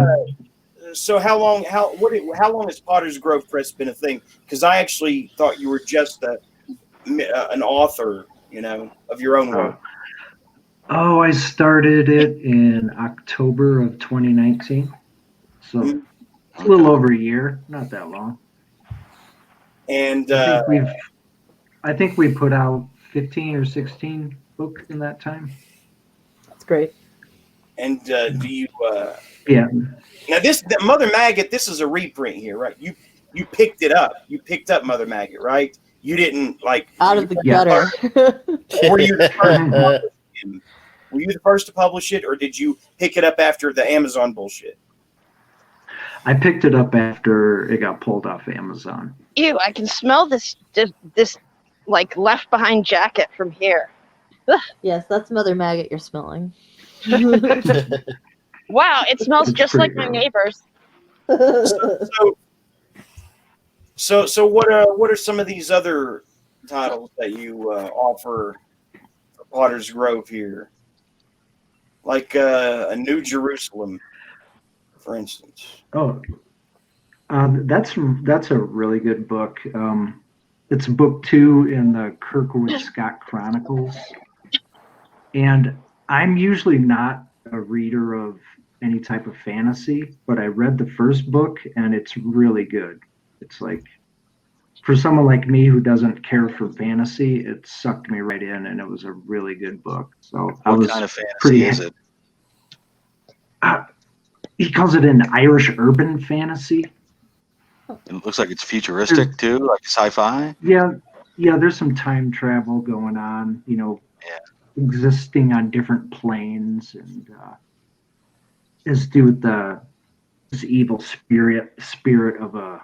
so how long has Potter's Grove Press been a thing? Because I actually thought you were just an author, of your own work. Oh, I started it in October of 2019. So a little over a year, not that long. And I think we put out 15 or 16 books in that time. That's great. And do you? Yeah. Now the Mother Maggot. This is a reprint here, right? you picked it up. You picked up Mother Maggot, right? You didn't like Out of the Yeah. gutter. Or were you the first to publish it? Were you the first to publish it, or did you pick it up after the Amazon bullshit? I picked it up after it got pulled off Amazon. Ew, I can smell this like left behind jacket from here. Yes, that's Mother Maggot you're smelling. Wow, it smells It's just pretty like my gross. neighbors. So what are some of these other titles that you offer for Potter's Grove here? Like a New Jerusalem, for instance. Oh, that's a really good book. It's book 2 in the Kirkwood Scott Chronicles, and I'm usually not a reader of any type of fantasy, but I read the first book and it's really good. It's like, for someone like me who doesn't care for fantasy, it sucked me right in, and it was a really good book. So I What was kind of fantasy pretty. is it? He calls it an Irish urban fantasy. It looks like it's futuristic too, like sci-fi. Yeah, there's some time travel going on, Yeah. existing on different planes, and is due with this evil spirit of a